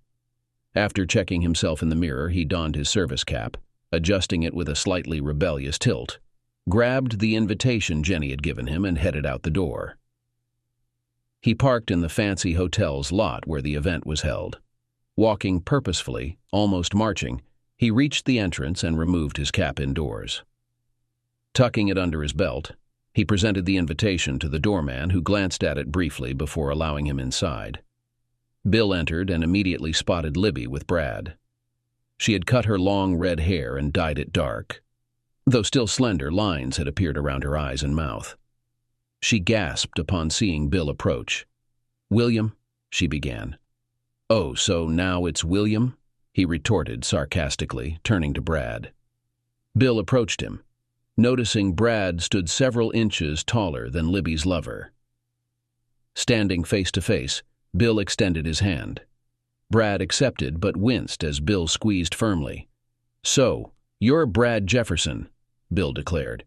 After checking himself in the mirror, he donned his service cap, adjusting it with a slightly rebellious tilt, grabbed the invitation Jenny had given him, and headed out the door. He parked in the fancy hotel's lot where the event was held. Walking purposefully, almost marching, he reached the entrance and removed his cap indoors. Tucking it under his belt, he presented the invitation to the doorman, who glanced at it briefly before allowing him inside. Bill entered and immediately spotted Libby with Brad. She had cut her long red hair and dyed it dark. Though still slender, lines had appeared around her eyes and mouth. She gasped upon seeing Bill approach. "William," she began. "Oh, so now it's William?" he retorted sarcastically, turning to Brad. Bill approached him, noticing Brad stood several inches taller than Libby's lover. Standing face to face, Bill extended his hand. Brad accepted but winced as Bill squeezed firmly. "So, you're Brad Jefferson," Bill declared.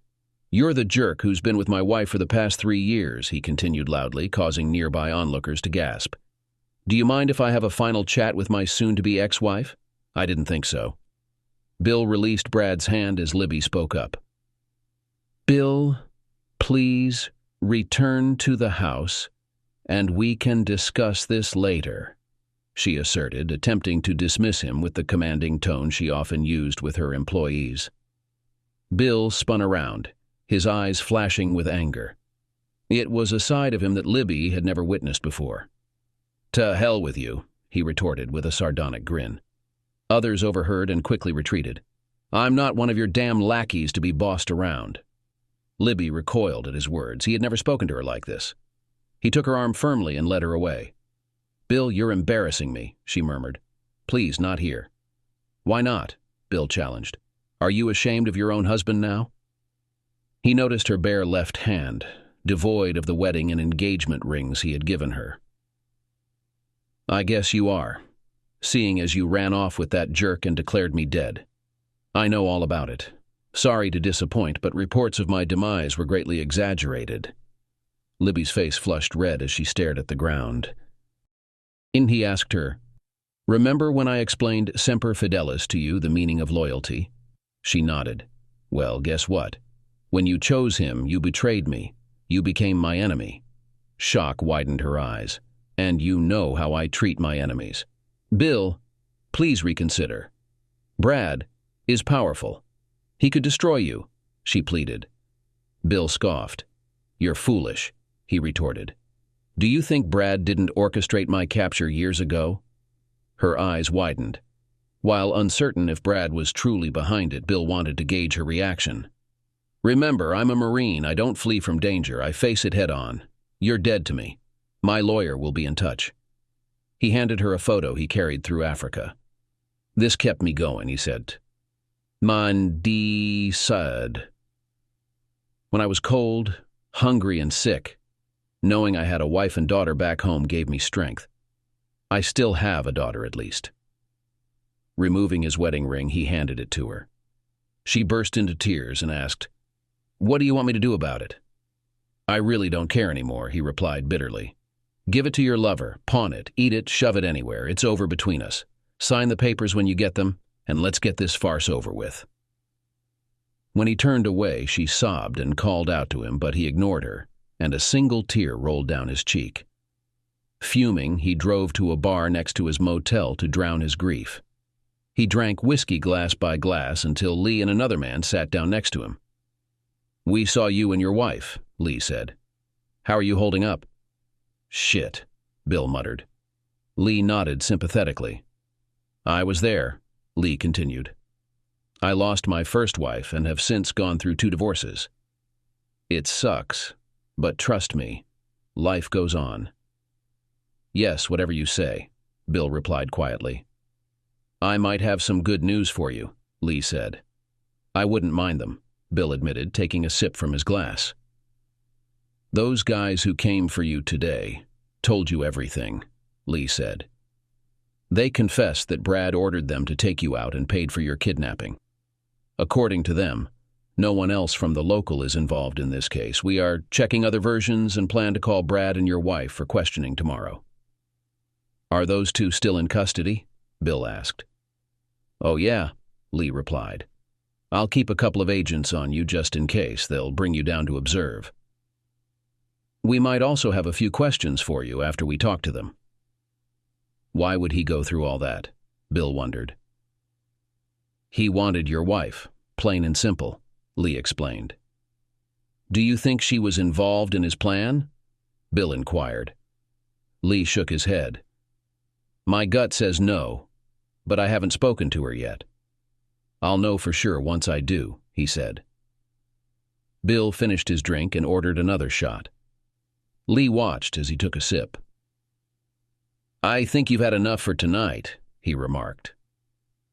"You're the jerk who's been with my wife for the past 3 years, he continued loudly, causing nearby onlookers to gasp. "Do you mind if I have a final chat with my soon-to-be ex-wife?" "I didn't think so." Bill released Brad's hand as Libby spoke up. "Bill, please return to the house, and we can discuss this later," she asserted, attempting to dismiss him with the commanding tone she often used with her employees. Bill spun around, his eyes flashing with anger. It was a side of him that Libby had never witnessed before. "To hell with you," he retorted with a sardonic grin. Others overheard and quickly retreated. "I'm not one of your damn lackeys to be bossed around." Libby recoiled at his words. He had never spoken to her like this. He took her arm firmly and led her away. "Bill, you're embarrassing me," she murmured. "Please, not here." "Why not?" Bill challenged. "Are you ashamed of your own husband now?" He noticed her bare left hand, devoid of the wedding and engagement rings he had given her. "I guess you are, seeing as you ran off with that jerk and declared me dead. I know all about it. Sorry to disappoint, but reports of my demise were greatly exaggerated." Libby's face flushed red as she stared at the ground. He asked her, "Remember when I explained semper fidelis to you, the meaning of loyalty?" She nodded. "Well, guess what? When you chose him, you betrayed me. You became my enemy." Shock widened her eyes. "And you know how I treat my enemies." "Bill, please reconsider. Brad is powerful. He could destroy you," she pleaded. Bill scoffed. "You're foolish," he retorted. "Do you think Brad didn't orchestrate my capture years ago?" Her eyes widened. While uncertain if Brad was truly behind it, Bill wanted to gauge her reaction. "Remember, I'm a Marine. I don't flee from danger. I face it head on. You're dead to me. My lawyer will be in touch." He handed her a photo he carried through Africa. "This kept me going," he said. "Man die sad. When I was cold, hungry, and sick, knowing I had a wife and daughter back home gave me strength. I still have a daughter, at least." Removing his wedding ring, he handed it to her. She burst into tears and asked, "What do you want me to do about it?" "I really don't care anymore," he replied bitterly. "Give it to your lover, pawn it, eat it, shove it anywhere. It's over between us. Sign the papers when you get them, and let's get this farce over with." When he turned away, she sobbed and called out to him, but he ignored her, and a single tear rolled down his cheek. Fuming, he drove to a bar next to his motel to drown his grief. He drank whiskey glass by glass until Lee and another man sat down next to him. "We saw you and your wife," Lee said. "How are you holding up?" "Shit," Bill muttered. Lee nodded sympathetically. "I was there," Lee continued. "I lost my first wife and have since gone through 2 divorces. It sucks, but trust me, life goes on." "Yes, whatever you say," Bill replied quietly. "I might have some good news for you," Lee said. "I wouldn't mind them," Bill admitted, taking a sip from his glass. "Those guys who came for you today told you everything," Lee said. "They confessed that Brad ordered them to take you out and paid for your kidnapping. According to them, no one else from the local is involved in this case. We are checking other versions and plan to call Brad and your wife for questioning tomorrow." "Are those 2 still in custody?" Bill asked. "Oh yeah," Lee replied. "I'll keep a couple of agents on you just in case. They'll bring you down to observe. We might also have a few questions for you after we talk to them." Why would he go through all that? Bill wondered. "He wanted your wife, plain and simple," Lee explained. "Do you think she was involved in his plan?" Bill inquired. Lee shook his head. "My gut says no, but I haven't spoken to her yet. I'll know for sure once I do," he said. Bill finished his drink and ordered another shot. Lee watched as he took a sip. "I think you've had enough for tonight," he remarked.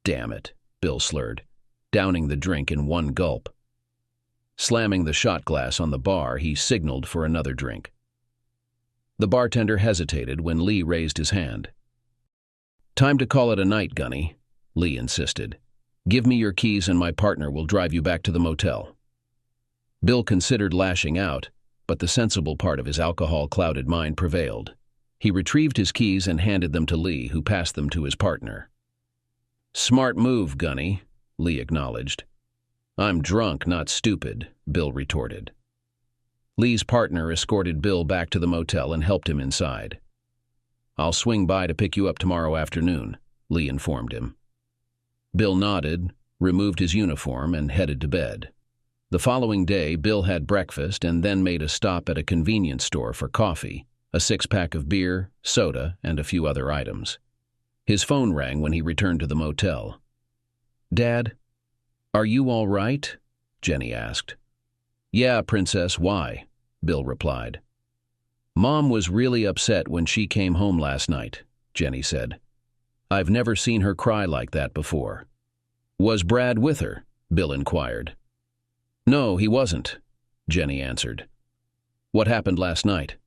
"Damn it," Bill slurred, downing the drink in one gulp. Slamming the shot glass on the bar, he signaled for another drink. The bartender hesitated when Lee raised his hand. "Time to call it a night, Gunny," Lee insisted. "Give me your keys and my partner will drive you back to the motel." Bill considered lashing out, but the sensible part of his alcohol-clouded mind prevailed. He retrieved his keys and handed them to Lee, who passed them to his partner. "Smart move, Gunny," Lee acknowledged. "I'm drunk, not stupid," Bill retorted. Lee's partner escorted Bill back to the motel and helped him inside. "I'll swing by to pick you up tomorrow afternoon," Lee informed him. Bill nodded, removed his uniform, and headed to bed. The following day, Bill had breakfast and then made a stop at a convenience store for coffee, a six-pack of beer, soda, and a few other items. His phone rang when he returned to the motel. "Dad, are you all right?" Jenny asked. "Yeah, Princess, why?" Bill replied. "Mom was really upset when she came home last night," Jenny said. "I've never seen her cry like that before." "Was Brad with her?" Bill inquired. "No, he wasn't," Jenny answered. "What happened last night?"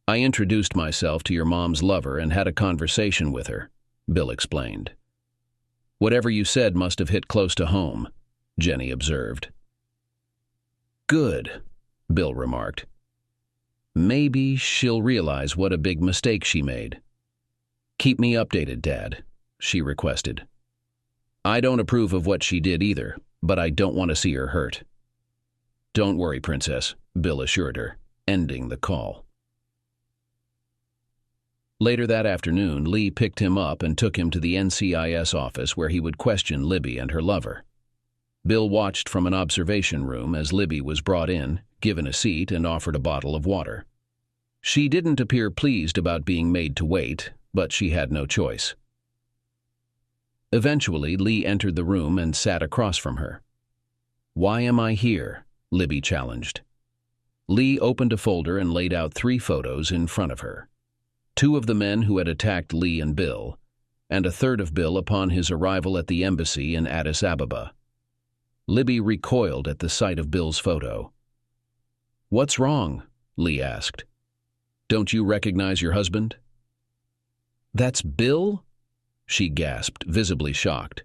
"I introduced myself to your mom's lover and had a conversation with her," Bill explained. "Whatever you said must have hit close to home," Jenny observed. "Good," Bill remarked. "Maybe she'll realize what a big mistake she made." "Keep me updated, Dad," she requested. "I don't approve of what she did either, but I don't want to see her hurt." "Don't worry, Princess," Bill assured her, ending the call. Later that afternoon, Lee picked him up and took him to the NCIS office where he would question Libby and her lover. Bill watched from an observation room as Libby was brought in, given a seat, and offered a bottle of water. She didn't appear pleased about being made to wait, but she had no choice. Eventually, Lee entered the room and sat across from her. "Why am I here?" Libby challenged. Lee opened a folder and laid out 3 photos in front of her. 2 of the men who had attacked Lee and Bill, and a third of Bill upon his arrival at the embassy in Addis Ababa. Libby recoiled at the sight of Bill's photo. "What's wrong?" Lee asked. "Don't you recognize your husband?" "That's Bill?" she gasped, visibly shocked.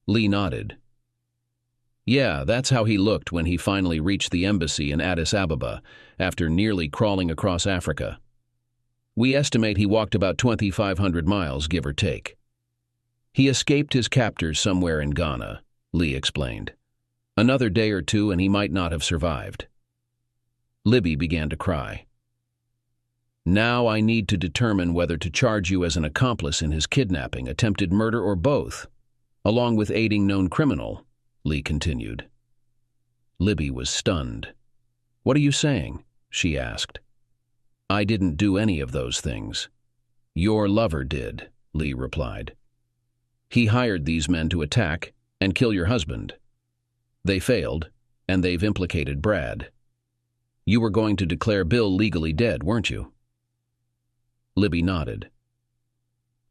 Lee nodded. "Yeah, that's how he looked when he finally reached the embassy in Addis Ababa after nearly crawling across Africa. We estimate he walked about 2,500 miles, give or take. He escaped his captors somewhere in Ghana," Lee explained. "Another day or 2 and he might not have survived." Libby began to cry. "Now I need to determine whether to charge you as an accomplice in his kidnapping, attempted murder, or both, along with aiding known criminal," Lee continued. Libby was stunned. "What are you saying?" she asked. "I didn't do any of those things." "Your lover did," Lee replied. "He hired these men to attack and kill your husband. They failed, and they've implicated Brad. You were going to declare Bill legally dead, weren't you?" Libby nodded.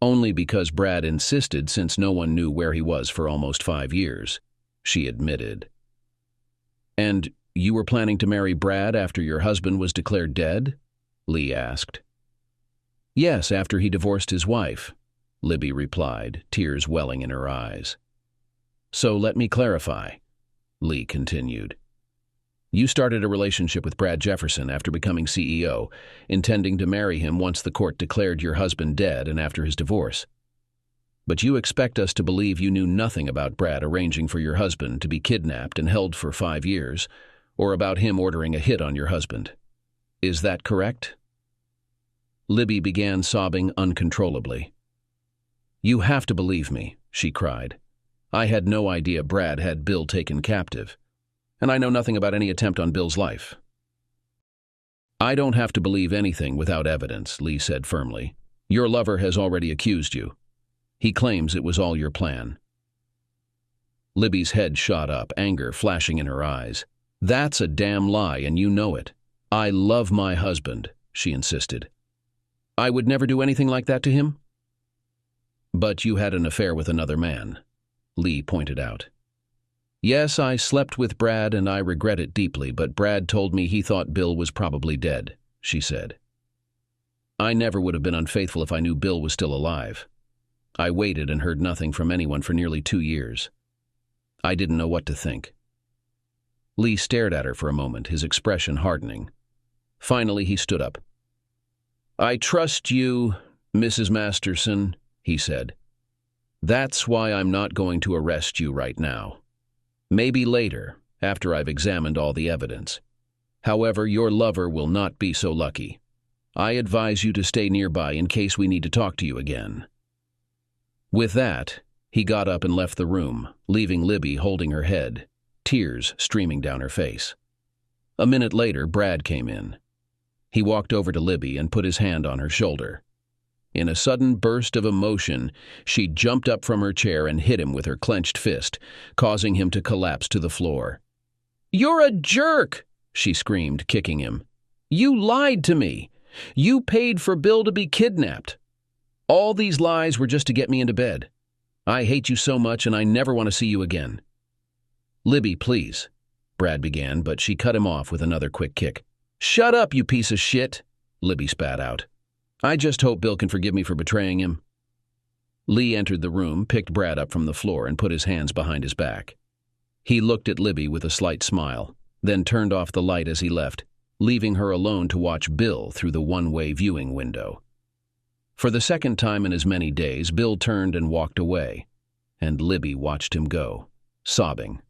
"Only because Brad insisted, since no one knew where he was for almost 5 years," she admitted. "And you were planning to marry Brad after your husband was declared dead?" Lee asked. "Yes, after he divorced his wife," Libby replied, tears welling in her eyes. "So let me clarify," Lee continued. "You started a relationship with Brad Jefferson after becoming CEO, intending to marry him once the court declared your husband dead and after his divorce. But you expect us to believe you knew nothing about Brad arranging for your husband to be kidnapped and held for 5 years, or about him ordering a hit on your husband. Is that correct?" Libby began sobbing uncontrollably. "You have to believe me," she cried. "I had no idea Brad had Bill taken captive, and I know nothing about any attempt on Bill's life." "I don't have to believe anything without evidence," Lee said firmly. "Your lover has already accused you. He claims it was all your plan." Libby's head shot up, anger flashing in her eyes. "That's a damn lie, and you know it. I love my husband," she insisted. "I would never do anything like that to him." "But you had an affair with another man," Lee pointed out. "Yes, I slept with Brad and I regret it deeply, but Brad told me he thought Bill was probably dead," she said. "I never would have been unfaithful if I knew Bill was still alive. I waited and heard nothing from anyone for nearly 2 years. I didn't know what to think." Lee stared at her for a moment, his expression hardening. Finally, he stood up. "I trust you, Mrs. Masterson," he said. "That's why I'm not going to arrest you right now. Maybe later, after I've examined all the evidence. However, your lover will not be so lucky. I advise you to stay nearby in case we need to talk to you again." With that, he got up and left the room, leaving Libby holding her head, tears streaming down her face. A minute later, Brad came in. He walked over to Libby and put his hand on her shoulder. In a sudden burst of emotion, she jumped up from her chair and hit him with her clenched fist, causing him to collapse to the floor. "You're a jerk!" she screamed, kicking him. "You lied to me! You paid for Bill to be kidnapped! All these lies were just to get me into bed. I hate you so much and I never want to see you again." "Libby, please," Brad began, but she cut him off with another quick kick. "Shut up, you piece of shit," Libby spat out. "I just hope Bill can forgive me for betraying him." Lee entered the room, picked Brad up from the floor, and put his hands behind his back. He looked at Libby with a slight smile, then turned off the light as he left, leaving her alone to watch Bill through the one-way viewing window. For the second time in as many days, Bill turned and walked away, and Libby watched him go, sobbing.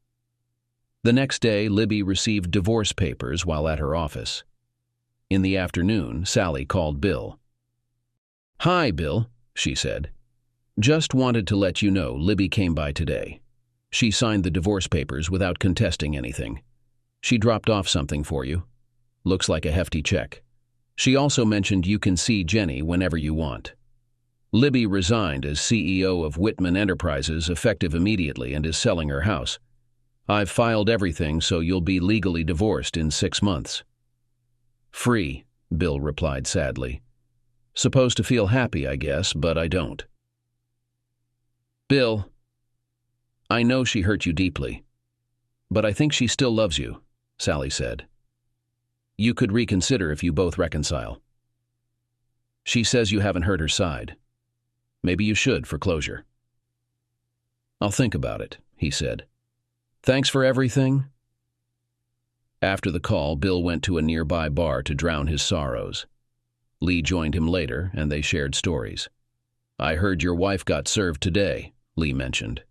The next day, Libby received divorce papers while at her office. In the afternoon, Sally called Bill. "Hi, Bill," she said. "Just wanted to let you know Libby came by today. She signed the divorce papers without contesting anything. She dropped off something for you. Looks like a hefty check. She also mentioned you can see Jenny whenever you want. Libby resigned as CEO of Whitman Enterprises effective immediately and is selling her house. I've filed everything so you'll be legally divorced in 6 months." "Free," Bill replied sadly. "Supposed to feel happy, I guess, but I don't." "Bill, I know she hurt you deeply, but I think she still loves you," Sally said. "You could reconsider if you both reconcile. She says you haven't heard her side. Maybe you should for closure." "I'll think about it," he said. "Thanks for everything." After the call, Bill went to a nearby bar to drown his sorrows. Lee joined him later, and they shared stories. "I heard your wife got served today," Lee mentioned.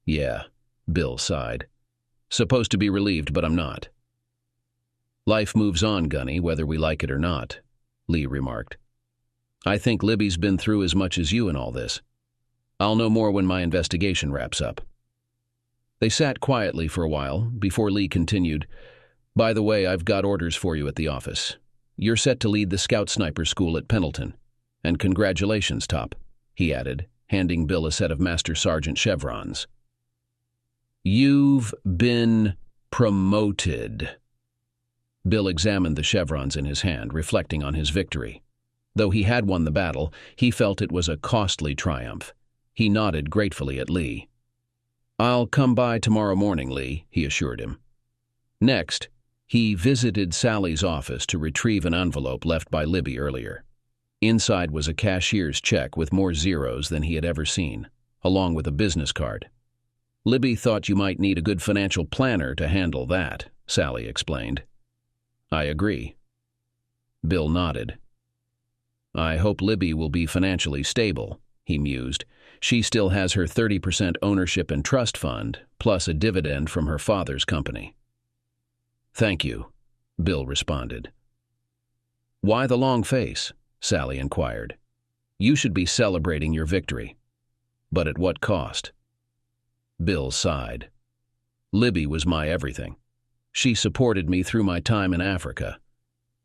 "Yeah," Bill sighed. "Supposed to be relieved, but I'm not." "Life moves on, Gunny, whether we like it or not," Lee remarked. "I think Libby's been through as much as you in all this. I'll know more when my investigation wraps up." They sat quietly for a while before Lee continued, "By the way, I've got orders for you at the office. You're set to lead the Scout Sniper School at Pendleton. And congratulations, Top," he added, handing Bill a set of Master Sergeant chevrons. "You've been promoted." Bill examined the chevrons in his hand, reflecting on his victory. Though he had won the battle, he felt it was a costly triumph. He nodded gratefully at Lee. "I'll come by tomorrow morning, Lee," he assured him. Next, he visited Sally's office to retrieve an envelope left by Libby earlier. Inside was a cashier's check with more zeros than he had ever seen, along with a business card. "Libby thought you might need a good financial planner to handle that," Sally explained. "I agree." Bill nodded. "I hope Libby will be financially stable," he mused. She still has her 30% ownership and trust fund, plus a dividend from her father's company. Thank you, Bill responded. Why the long face? Sally inquired. You should be celebrating your victory. But at what cost? Bill sighed. Libby was my everything. She supported me through my time in Africa.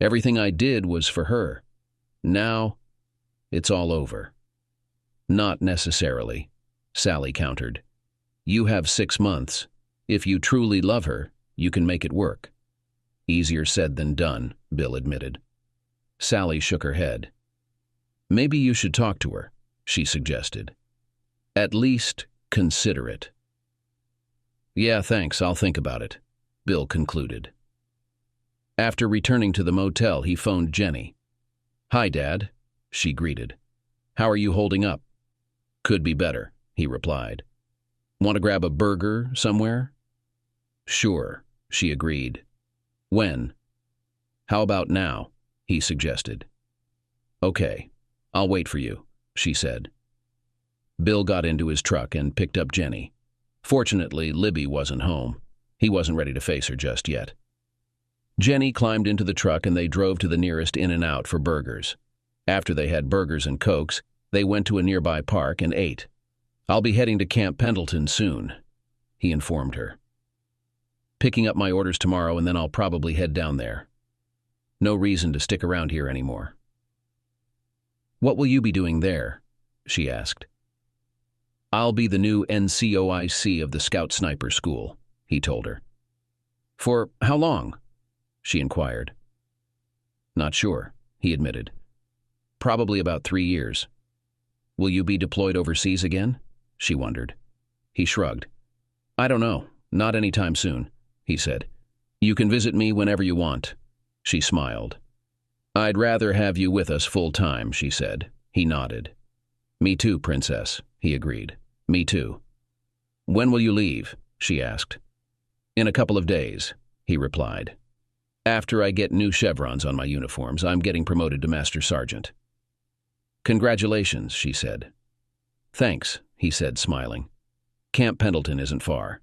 Everything I did was for her. Now, it's all over. Not necessarily, Sally countered. You have 6 months. If you truly love her, you can make it work. Easier said than done, Bill admitted. Sally shook her head. Maybe you should talk to her, she suggested. At least consider it. Yeah, thanks, I'll think about it, Bill concluded. After returning to the motel, he phoned Jenny. Hi, Dad, she greeted. How are you holding up? Could be better, he replied. Want to grab a burger somewhere? Sure, she agreed. When? How about now? He suggested. Okay, I'll wait for you, she said. Bill got into his truck and picked up Jenny. Fortunately, Libby wasn't home. He wasn't ready to face her just yet. Jenny climbed into the truck and they drove to the nearest In-N-Out for burgers. After they had burgers and Cokes, they went to a nearby park and ate. I'll be heading to Camp Pendleton soon, he informed her. Picking up my orders tomorrow and then I'll probably head down there. No reason to stick around here anymore. What will you be doing there? She asked. I'll be the new NCOIC of the Scout Sniper School, he told her. For how long? She inquired. Not sure, he admitted. Probably about 3 years. Will you be deployed overseas again? She wondered. He shrugged. I don't know, not anytime soon, he said. You can visit me whenever you want. She smiled. I'd rather have you with us full time, she said. He nodded. Me too, Princess, he agreed. Me too. When will you leave? She asked. In a couple of days, he replied. After I get new chevrons on my uniforms, I'm getting promoted to Master Sergeant. Congratulations, she said. Thanks, he said, smiling. Camp Pendleton isn't far.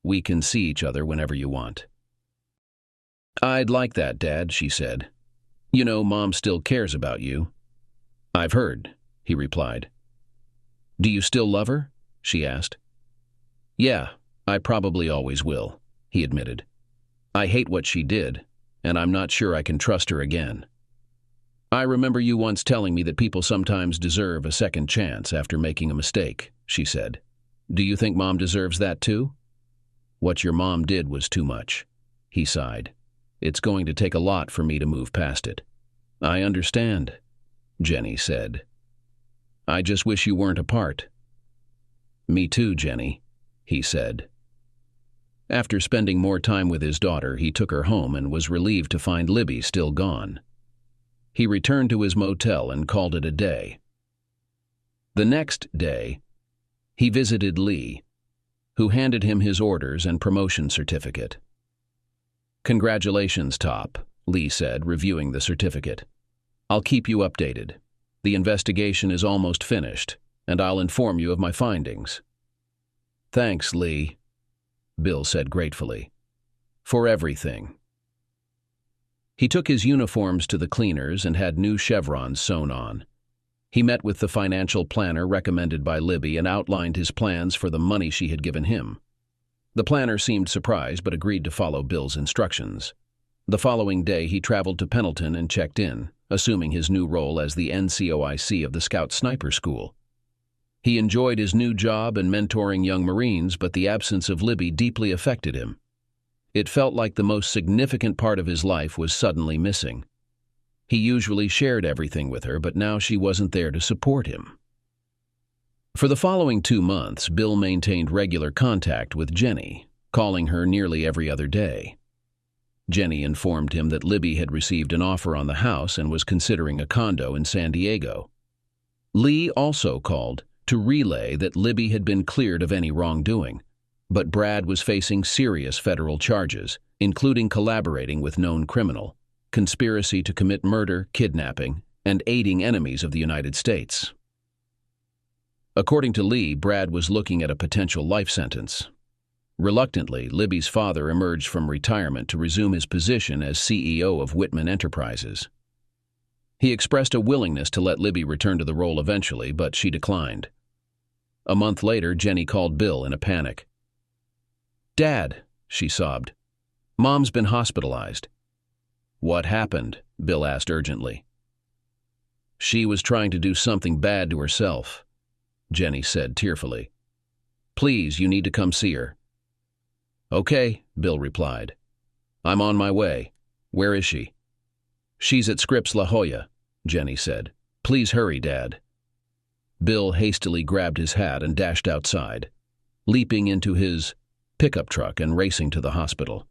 We can see each other whenever you want. I'd like that, Dad, she said. You know, Mom still cares about you. I've heard, he replied. Do you still love her? She asked. Yeah, I probably always will, he admitted. I hate what she did, and I'm not sure I can trust her again. I remember you once telling me that people sometimes deserve a second chance after making a mistake, she said. Do you think Mom deserves that too? What your mom did was too much, he sighed. It's going to take a lot for me to move past it. I understand, Jenny said. I just wish you weren't apart. Me too, Jenny, he said. After spending more time with his daughter, he took her home and was relieved to find Libby still gone. He returned to his motel and called it a day. The next day, he visited Lee, who handed him his orders and promotion certificate. Congratulations, Top, Lee said, reviewing the certificate. I'll keep you updated. The investigation is almost finished, and I'll inform you of my findings. Thanks, Lee, Bill said gratefully. For everything. He took his uniforms to the cleaners and had new chevrons sewn on. He met with the financial planner recommended by Libby and outlined his plans for the money she had given him. The planner seemed surprised but agreed to follow Bill's instructions. The following day he traveled to Pendleton and checked in, assuming his new role as the NCOIC of the Scout Sniper School. He enjoyed his new job and mentoring young Marines, but the absence of Libby deeply affected him. It felt like the most significant part of his life was suddenly missing. He usually shared everything with her, but now she wasn't there to support him. For the following 2 months, Bill maintained regular contact with Jenny, calling her nearly every other day. Jenny informed him that Libby had received an offer on the house and was considering a condo in San Diego. Lee also called to relay that Libby had been cleared of any wrongdoing, but Brad was facing serious federal charges, including collaborating with known criminal, conspiracy to commit murder, kidnapping, and aiding enemies of the United States. According to Lee, Brad was looking at a potential life sentence. Reluctantly, Libby's father emerged from retirement to resume his position as CEO of Whitman Enterprises. He expressed a willingness to let Libby return to the role eventually, but she declined. A month later, Jenny called Bill in a panic. "Dad," she sobbed. "Mom's been hospitalized." "What happened?" Bill asked urgently. "She was trying to do something bad to herself," Jenny said tearfully. "Please, you need to come see her." "Okay," Bill replied. "I'm on my way. Where is she?" "She's at Scripps La Jolla," Jenny said. "Please hurry, Dad." Bill hastily grabbed his hat and dashed outside, leaping into his pickup truck and racing to the hospital.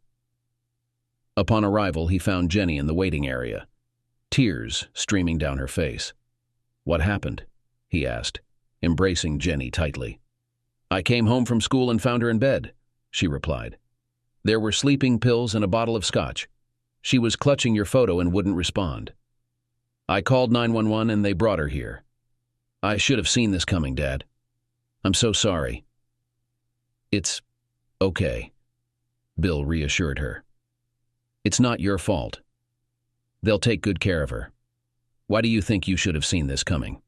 Upon arrival, he found Jenny in the waiting area, tears streaming down her face. "What happened?" he asked, embracing Jenny tightly. "I came home from school and found her in bed," she replied. "There were sleeping pills and a bottle of scotch. She was clutching your photo and wouldn't respond. I called 911 and they brought her here. I should have seen this coming, Dad. I'm so sorry." "It's okay," Bill reassured her. "It's not your fault. They'll take good care of her. Why do you think you should have seen this coming?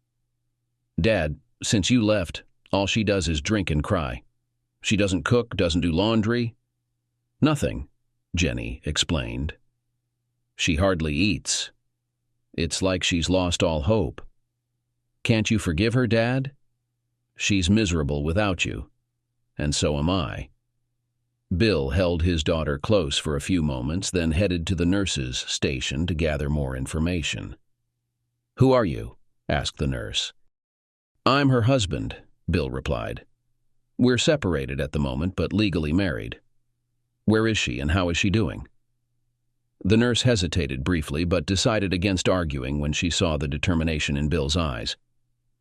Dad, since you left, all she does is drink and cry. She doesn't cook, doesn't do laundry. Nothing," Jenny explained. "She hardly eats. It's like she's lost all hope. Can't you forgive her, Dad? She's miserable without you, and so am I." Bill held his daughter close for a few moments, then headed to the nurse's station to gather more information. "Who are you?" asked the nurse. "I'm her husband," Bill replied. "We're separated at the moment, but legally married. Where is she and how is she doing?" The nurse hesitated briefly, but decided against arguing when she saw the determination in Bill's eyes.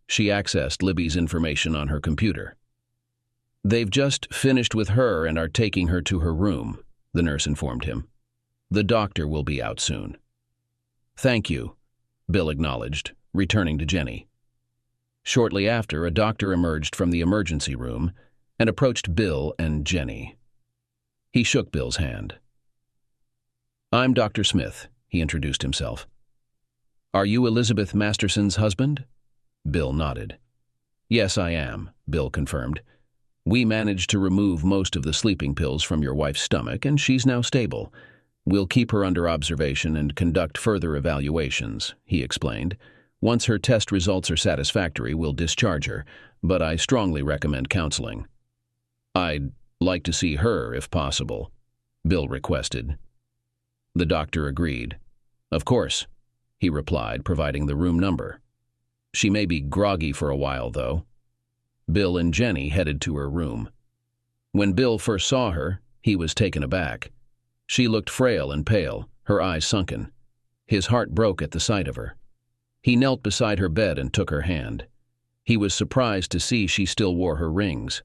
She accessed Libby's information on her computer. "They've just finished with her and are taking her to her room," the nurse informed him. "The doctor will be out soon." "Thank you," Bill acknowledged, returning to Jenny. Shortly after, a doctor emerged from the emergency room and approached Bill and Jenny. He shook Bill's hand. "I'm Dr. Smith," he introduced himself. "Are you Elizabeth Masterson's husband?" Bill nodded. "Yes, I am," Bill confirmed. "We managed to remove most of the sleeping pills from your wife's stomach, and she's now stable. We'll keep her under observation and conduct further evaluations," he explained. "Once her test results are satisfactory, we'll discharge her, but I strongly recommend counseling." "I'd like to see her, if possible," Bill requested. The doctor agreed. "Of course," he replied, providing the room number. "She may be groggy for a while, though." Bill and Jenny headed to her room. When Bill first saw her, he was taken aback. She looked frail and pale, her eyes sunken. His heart broke at the sight of her. He knelt beside her bed and took her hand. He was surprised to see she still wore her rings.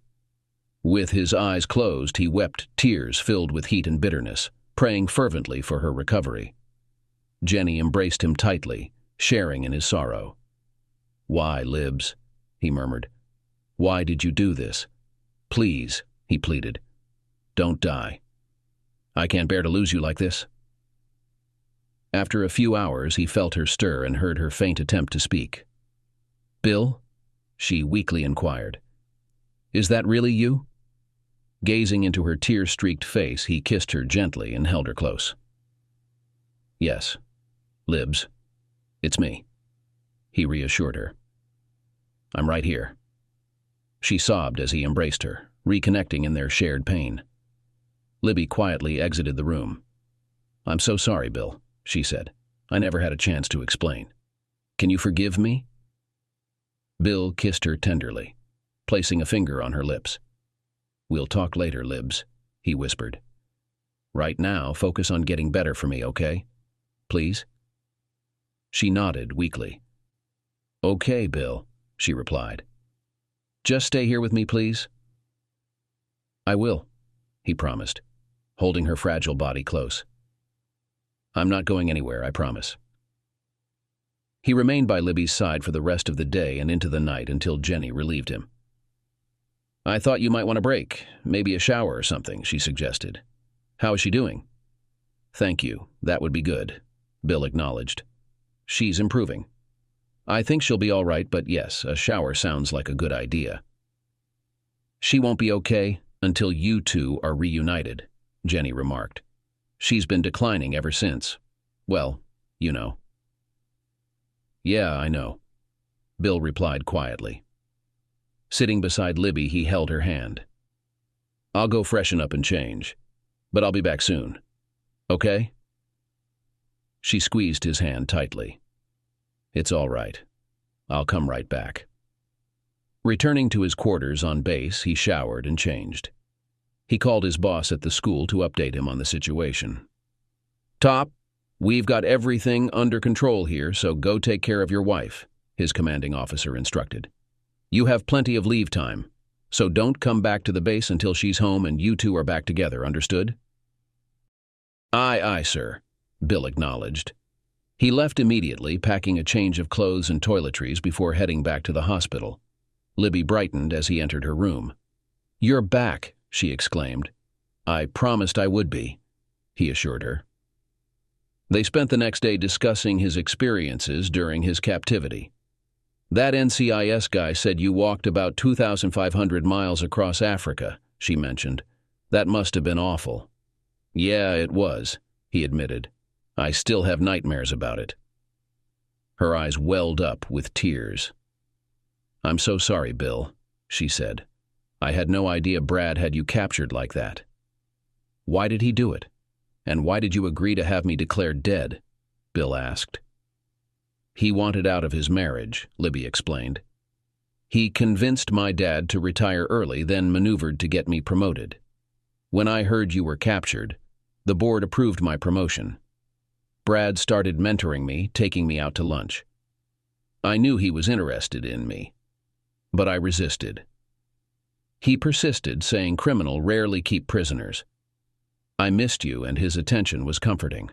With his eyes closed, he wept tears filled with heat and bitterness, praying fervently for her recovery. Jenny embraced him tightly, sharing in his sorrow. "Why, Libs?" he murmured. "Why did you do this? Please," he pleaded. "Don't die. I can't bear to lose you like this." After a few hours, he felt her stir and heard her faint attempt to speak. "Bill?" she weakly inquired. "Is that really you?" Gazing into her tear-streaked face, he kissed her gently and held her close. "Yes, Libs, it's me," he reassured her. "I'm right here." She sobbed as he embraced her, reconnecting in their shared pain. Libby quietly exited the room. "I'm so sorry, Bill," she said. "I never had a chance to explain. Can you forgive me?" Bill kissed her tenderly, placing a finger on her lips. "We'll talk later, Libs," he whispered. "Right now, focus on getting better for me, okay? Please?" She nodded weakly. "Okay, Bill," she replied. "Just stay here with me, please." "I will," he promised, holding her fragile body close. "I'm not going anywhere, I promise." He remained by Libby's side for the rest of the day and into the night until Jenny relieved him. "I thought you might want a break, maybe a shower or something," she suggested. "How is she doing?" "Thank you, that would be good," Bill acknowledged. "She's improving. I think she'll be all right, but yes, a shower sounds like a good idea." "She won't be okay until you two are reunited," Jenny remarked. "She's been declining ever since. Well, you know." "Yeah, I know," Bill replied quietly. Sitting beside Libby, he held her hand. "I'll go freshen up and change, but I'll be back soon. Okay?" She squeezed his hand tightly. "It's all right. I'll come right back." Returning to his quarters on base, he showered and changed. He called his boss at the school to update him on the situation. "Top, we've got everything under control here, so go take care of your wife," his commanding officer instructed. "You have plenty of leave time, so don't come back to the base until she's home and you two are back together, understood?" "Aye, aye, sir," Bill acknowledged. He left immediately, packing a change of clothes and toiletries before heading back to the hospital. Libby brightened as he entered her room. "You're back," she exclaimed. "I promised I would be," he assured her. They spent the next day discussing his experiences during his captivity. "That NCIS guy said you walked about 2,500 miles across Africa," she mentioned. "That must have been awful." "Yeah, it was," he admitted. "I still have nightmares about it." Her eyes welled up with tears. "I'm so sorry, Bill," she said. "I had no idea Brad had you captured like that." "Why did he do it? And why did you agree to have me declared dead?" Bill asked. "He wanted out of his marriage," Libby explained. "He convinced my dad to retire early, then maneuvered to get me promoted. When I heard you were captured, the board approved my promotion. Brad started mentoring me, taking me out to lunch. I knew he was interested in me, but I resisted. He persisted, saying criminals rarely keep prisoners. I missed you, and his attention was comforting.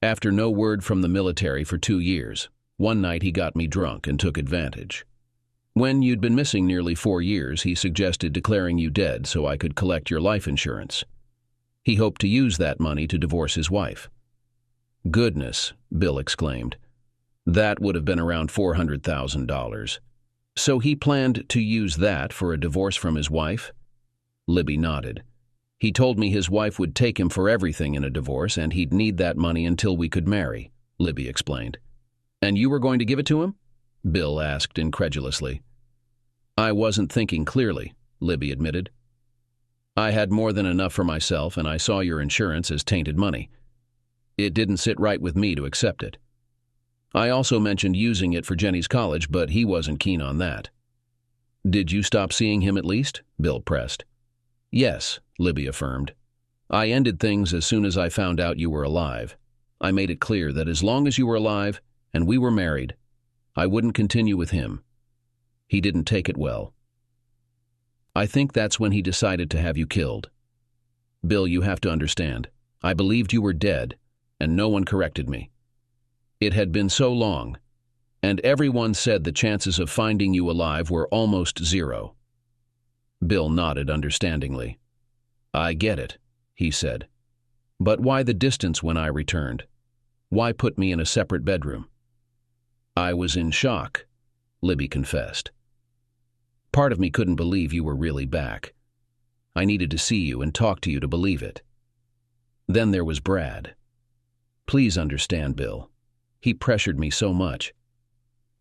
After no word from the military for 2 years, one night he got me drunk and took advantage. When you'd been missing nearly 4 years, he suggested declaring you dead so I could collect your life insurance. He hoped to use that money to divorce his wife." "Goodness," Bill exclaimed. "That would have been around $400,000. So he planned to use that for a divorce from his wife?" Libby nodded. "He told me his wife would take him for everything in a divorce and he'd need that money until we could marry," Libby explained. "And you were going to give it to him?" Bill asked incredulously. "I wasn't thinking clearly," Libby admitted. "I had more than enough for myself, and I saw your insurance as tainted money. It didn't sit right with me to accept it. I also mentioned using it for Jenny's college, but he wasn't keen on that." "Did you stop seeing him at least?" Bill pressed. "Yes," Libby affirmed. "I ended things as soon as I found out you were alive. I made it clear that as long as you were alive and we were married, I wouldn't continue with him. He didn't take it well. I think that's when he decided to have you killed. Bill, you have to understand, I believed you were dead, and no one corrected me. It had been so long, and everyone said the chances of finding you alive were almost zero." Bill nodded understandingly. "I get it," he said. "But why the distance when I returned? Why put me in a separate bedroom?" "I was in shock," Libby confessed. "Part of me couldn't believe you were really back. I needed to see you and talk to you to believe it. Then there was Brad. Please understand, Bill. He pressured me so much.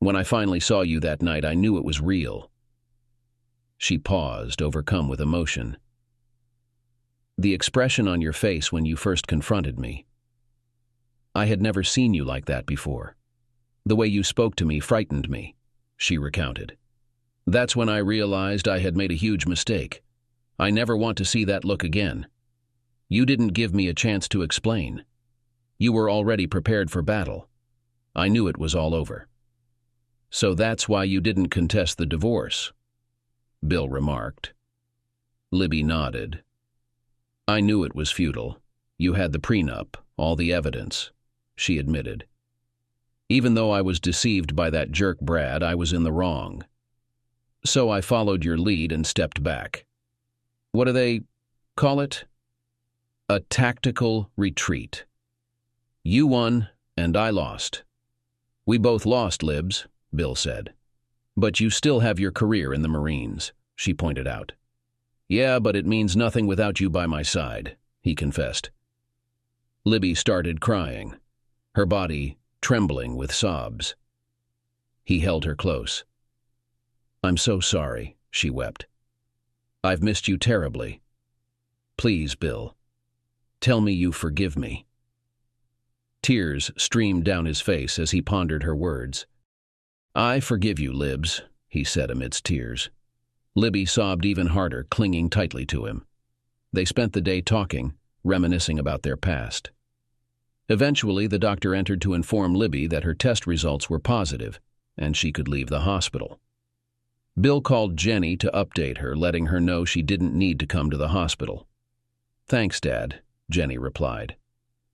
When I finally saw you that night, I knew it was real." She paused, overcome with emotion. "The expression on your face when you first confronted me. I had never seen you like that before. The way you spoke to me frightened me," she recounted. "That's when I realized I had made a huge mistake. I never want to see that look again. You didn't give me a chance to explain. You were already prepared for battle. I knew it was all over." "So that's why you didn't contest the divorce," Bill remarked. Libby nodded. "I knew it was futile. You had the prenup, all the evidence," she admitted. Even though I was deceived by that jerk Brad, I was in the wrong. So I followed your lead and stepped back. What do they call it? A tactical retreat. You won, and I lost. We both lost, Libs, Bill said. But you still have your career in the Marines, she pointed out. Yeah, but it means nothing without you by my side, he confessed. Libby started crying, her body trembling with sobs. He held her close. I'm so sorry, she wept. I've missed you terribly. Please, Bill, tell me you forgive me. Tears streamed down his face as he pondered her words. I forgive you, Libs, he said amidst tears. Libby sobbed even harder, clinging tightly to him. They spent the day talking, reminiscing about their past. Eventually, the doctor entered to inform Libby that her test results were positive, and she could leave the hospital. Bill called Jenny to update her, letting her know she didn't need to come to the hospital. Thanks, Dad, Jenny replied.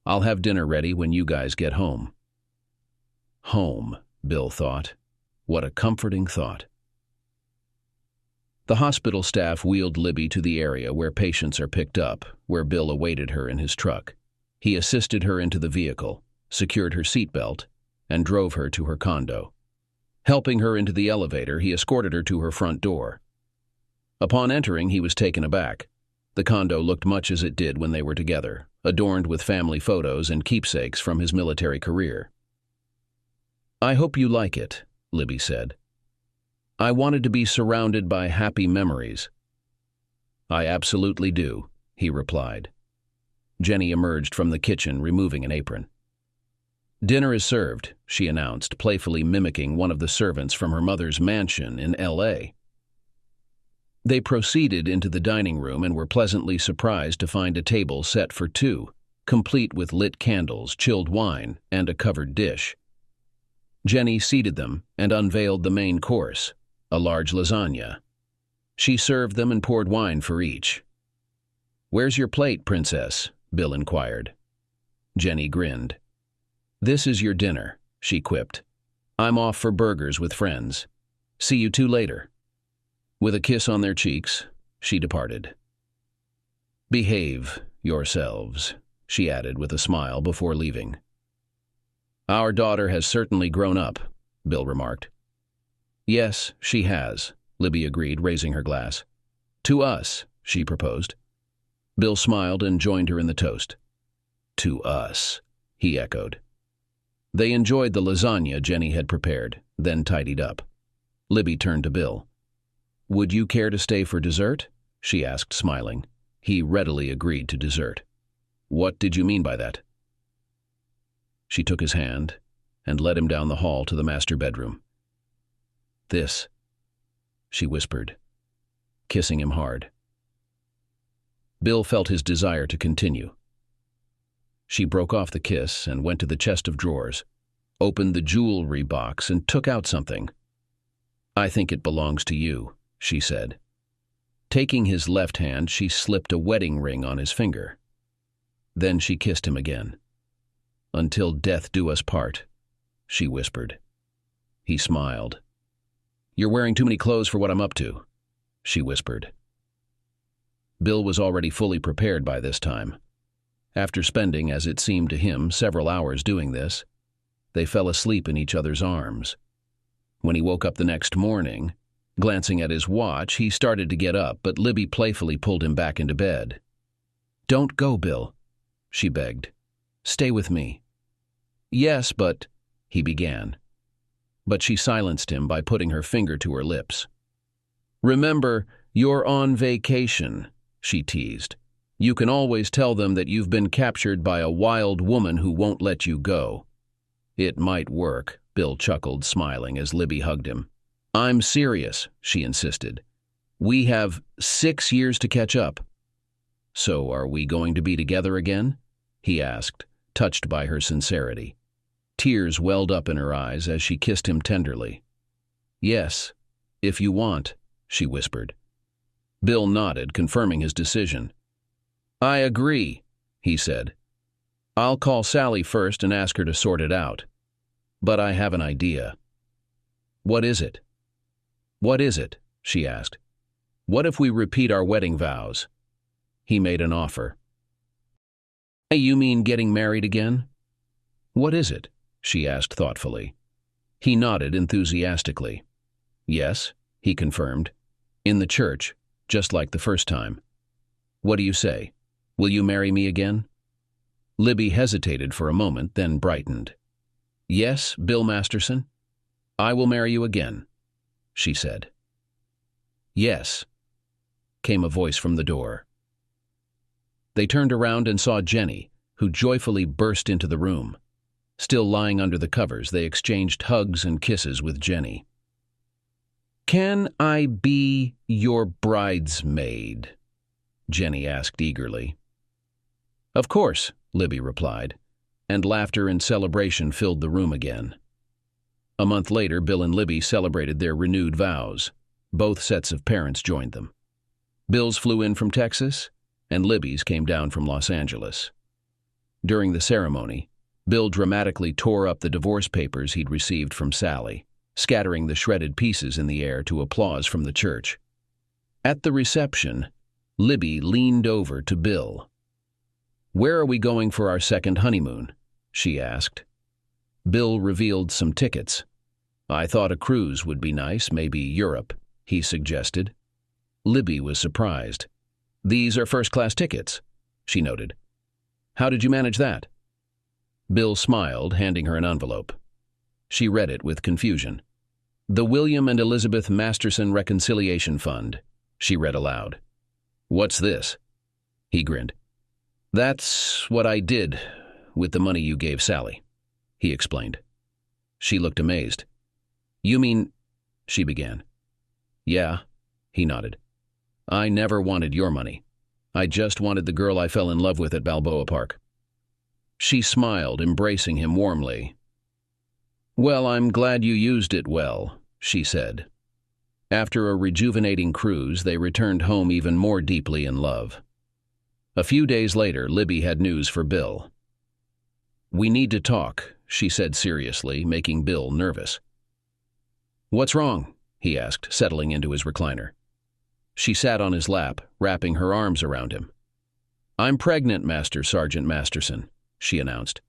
I'll have dinner ready when you guys get home. Home, Bill thought. What a comforting thought. The hospital staff wheeled Libby to the area where patients are picked up, where Bill awaited her in his truck. He assisted her into the vehicle, secured her seatbelt, and drove her to her condo. Helping her into the elevator, he escorted her to her front door. Upon entering, he was taken aback. The condo looked much as it did when they were together, adorned with family photos and keepsakes from his military career. I hope you like it, Libby said. I wanted to be surrounded by happy memories. I absolutely do, he replied. Jenny emerged from the kitchen, removing an apron. Dinner is served, she announced, playfully mimicking one of the servants from her mother's mansion in L.A. They proceeded into the dining room and were pleasantly surprised to find a table set for two, complete with lit candles, chilled wine, and a covered dish. Jenny seated them and unveiled the main course, a large lasagna. She served them and poured wine for each. Where's your plate, Princess? Bill inquired. Jenny grinned. This is your dinner, she quipped. I'm off for burgers with friends. See you two later. With a kiss on their cheeks, she departed. Behave yourselves, she added with a smile before leaving. Our daughter has certainly grown up, Bill remarked. Yes, she has, Libby agreed, raising her glass. To us, she proposed. Bill smiled and joined her in the toast. To us, he echoed. They enjoyed the lasagna Jenny had prepared, then tidied up. Libby turned to Bill. Would you care to stay for dessert? She asked, smiling. He readily agreed to dessert. What did you mean by that? She took his hand and led him down the hall to the master bedroom. This, she whispered, kissing him hard. Bill felt his desire to continue. She broke off the kiss and went to the chest of drawers, opened the jewelry box and took out something. I think it belongs to you, she said. Taking his left hand, she slipped a wedding ring on his finger. Then she kissed him again. Until death do us part, she whispered. He smiled. You're wearing too many clothes for what I'm up to, she whispered. Bill was already fully prepared by this time. After spending, as it seemed to him, several hours doing this, they fell asleep in each other's arms. When he woke up the next morning, glancing at his watch, he started to get up, but Libby playfully pulled him back into bed. Don't go, Bill, she begged. Stay with me. Yes, but, he began. But she silenced him by putting her finger to her lips. Remember, you're on vacation, she teased. You can always tell them that you've been captured by a wild woman who won't let you go. It might work, Bill chuckled, smiling as Libby hugged him. I'm serious, she insisted. We have 6 years to catch up. So are we going to be together again? He asked, touched by her sincerity. Tears welled up in her eyes as she kissed him tenderly. Yes, if you want, she whispered. Bill nodded, confirming his decision. I agree, he said. I'll call Sally first and ask her to sort it out. But I have an idea. What is it? What is it? She asked. What if we repeat our wedding vows? He made an offer. Hey, you mean getting married again? What is it? She asked thoughtfully. He nodded enthusiastically. Yes, he confirmed. In the church, just like the first time. What do you say? Will you marry me again? Libby hesitated for a moment, then brightened. Yes, Bill Masterson, I will marry you again, she said. Yes, came a voice from the door. They turned around and saw Jenny, who joyfully burst into the room. Still lying under the covers, they exchanged hugs and kisses with Jenny. Can I be your bridesmaid? Jenny asked eagerly. Of course, Libby replied, and laughter and celebration filled the room again. A month later, Bill and Libby celebrated their renewed vows. Both sets of parents joined them. Bill's flew in from Texas, and Libby's came down from Los Angeles. During the ceremony, Bill dramatically tore up the divorce papers he'd received from Sally, scattering the shredded pieces in the air to applause from the church. At the reception, Libby leaned over to Bill. Where are we going for our second honeymoon? She asked. Bill revealed some tickets. I thought a cruise would be nice, maybe Europe, he suggested. Libby was surprised. These are first-class tickets, she noted. How did you manage that? Bill smiled, handing her an envelope. She read it with confusion. The William and Elizabeth Masterson Reconciliation Fund, she read aloud. What's this? He grinned. That's what I did with the money you gave Sally, he explained. She looked amazed. You mean, she began. Yeah, he nodded. I never wanted your money. I just wanted the girl I fell in love with at Balboa Park. She smiled, embracing him warmly. Well, I'm glad you used it well, she said. After a rejuvenating cruise, they returned home even more deeply in love. A few days later, Libby had news for Bill. We need to talk, she said seriously, making Bill nervous. What's wrong? He asked, settling into his recliner. She sat on his lap, wrapping her arms around him. I'm pregnant, Master Sergeant Masterson, she announced.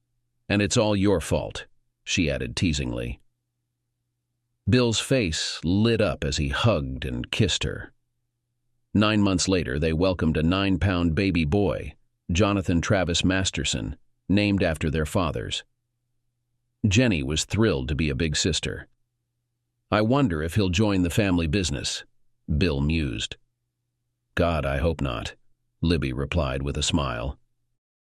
And it's all your fault, she added teasingly. Bill's face lit up as he hugged and kissed her. 9 months later, they welcomed a 9-pound baby boy, Jonathan Travis Masterson, named after their fathers. Jenny was thrilled to be a big sister. I wonder if he'll join the family business, Bill mused. God, I hope not, Libby replied with a smile.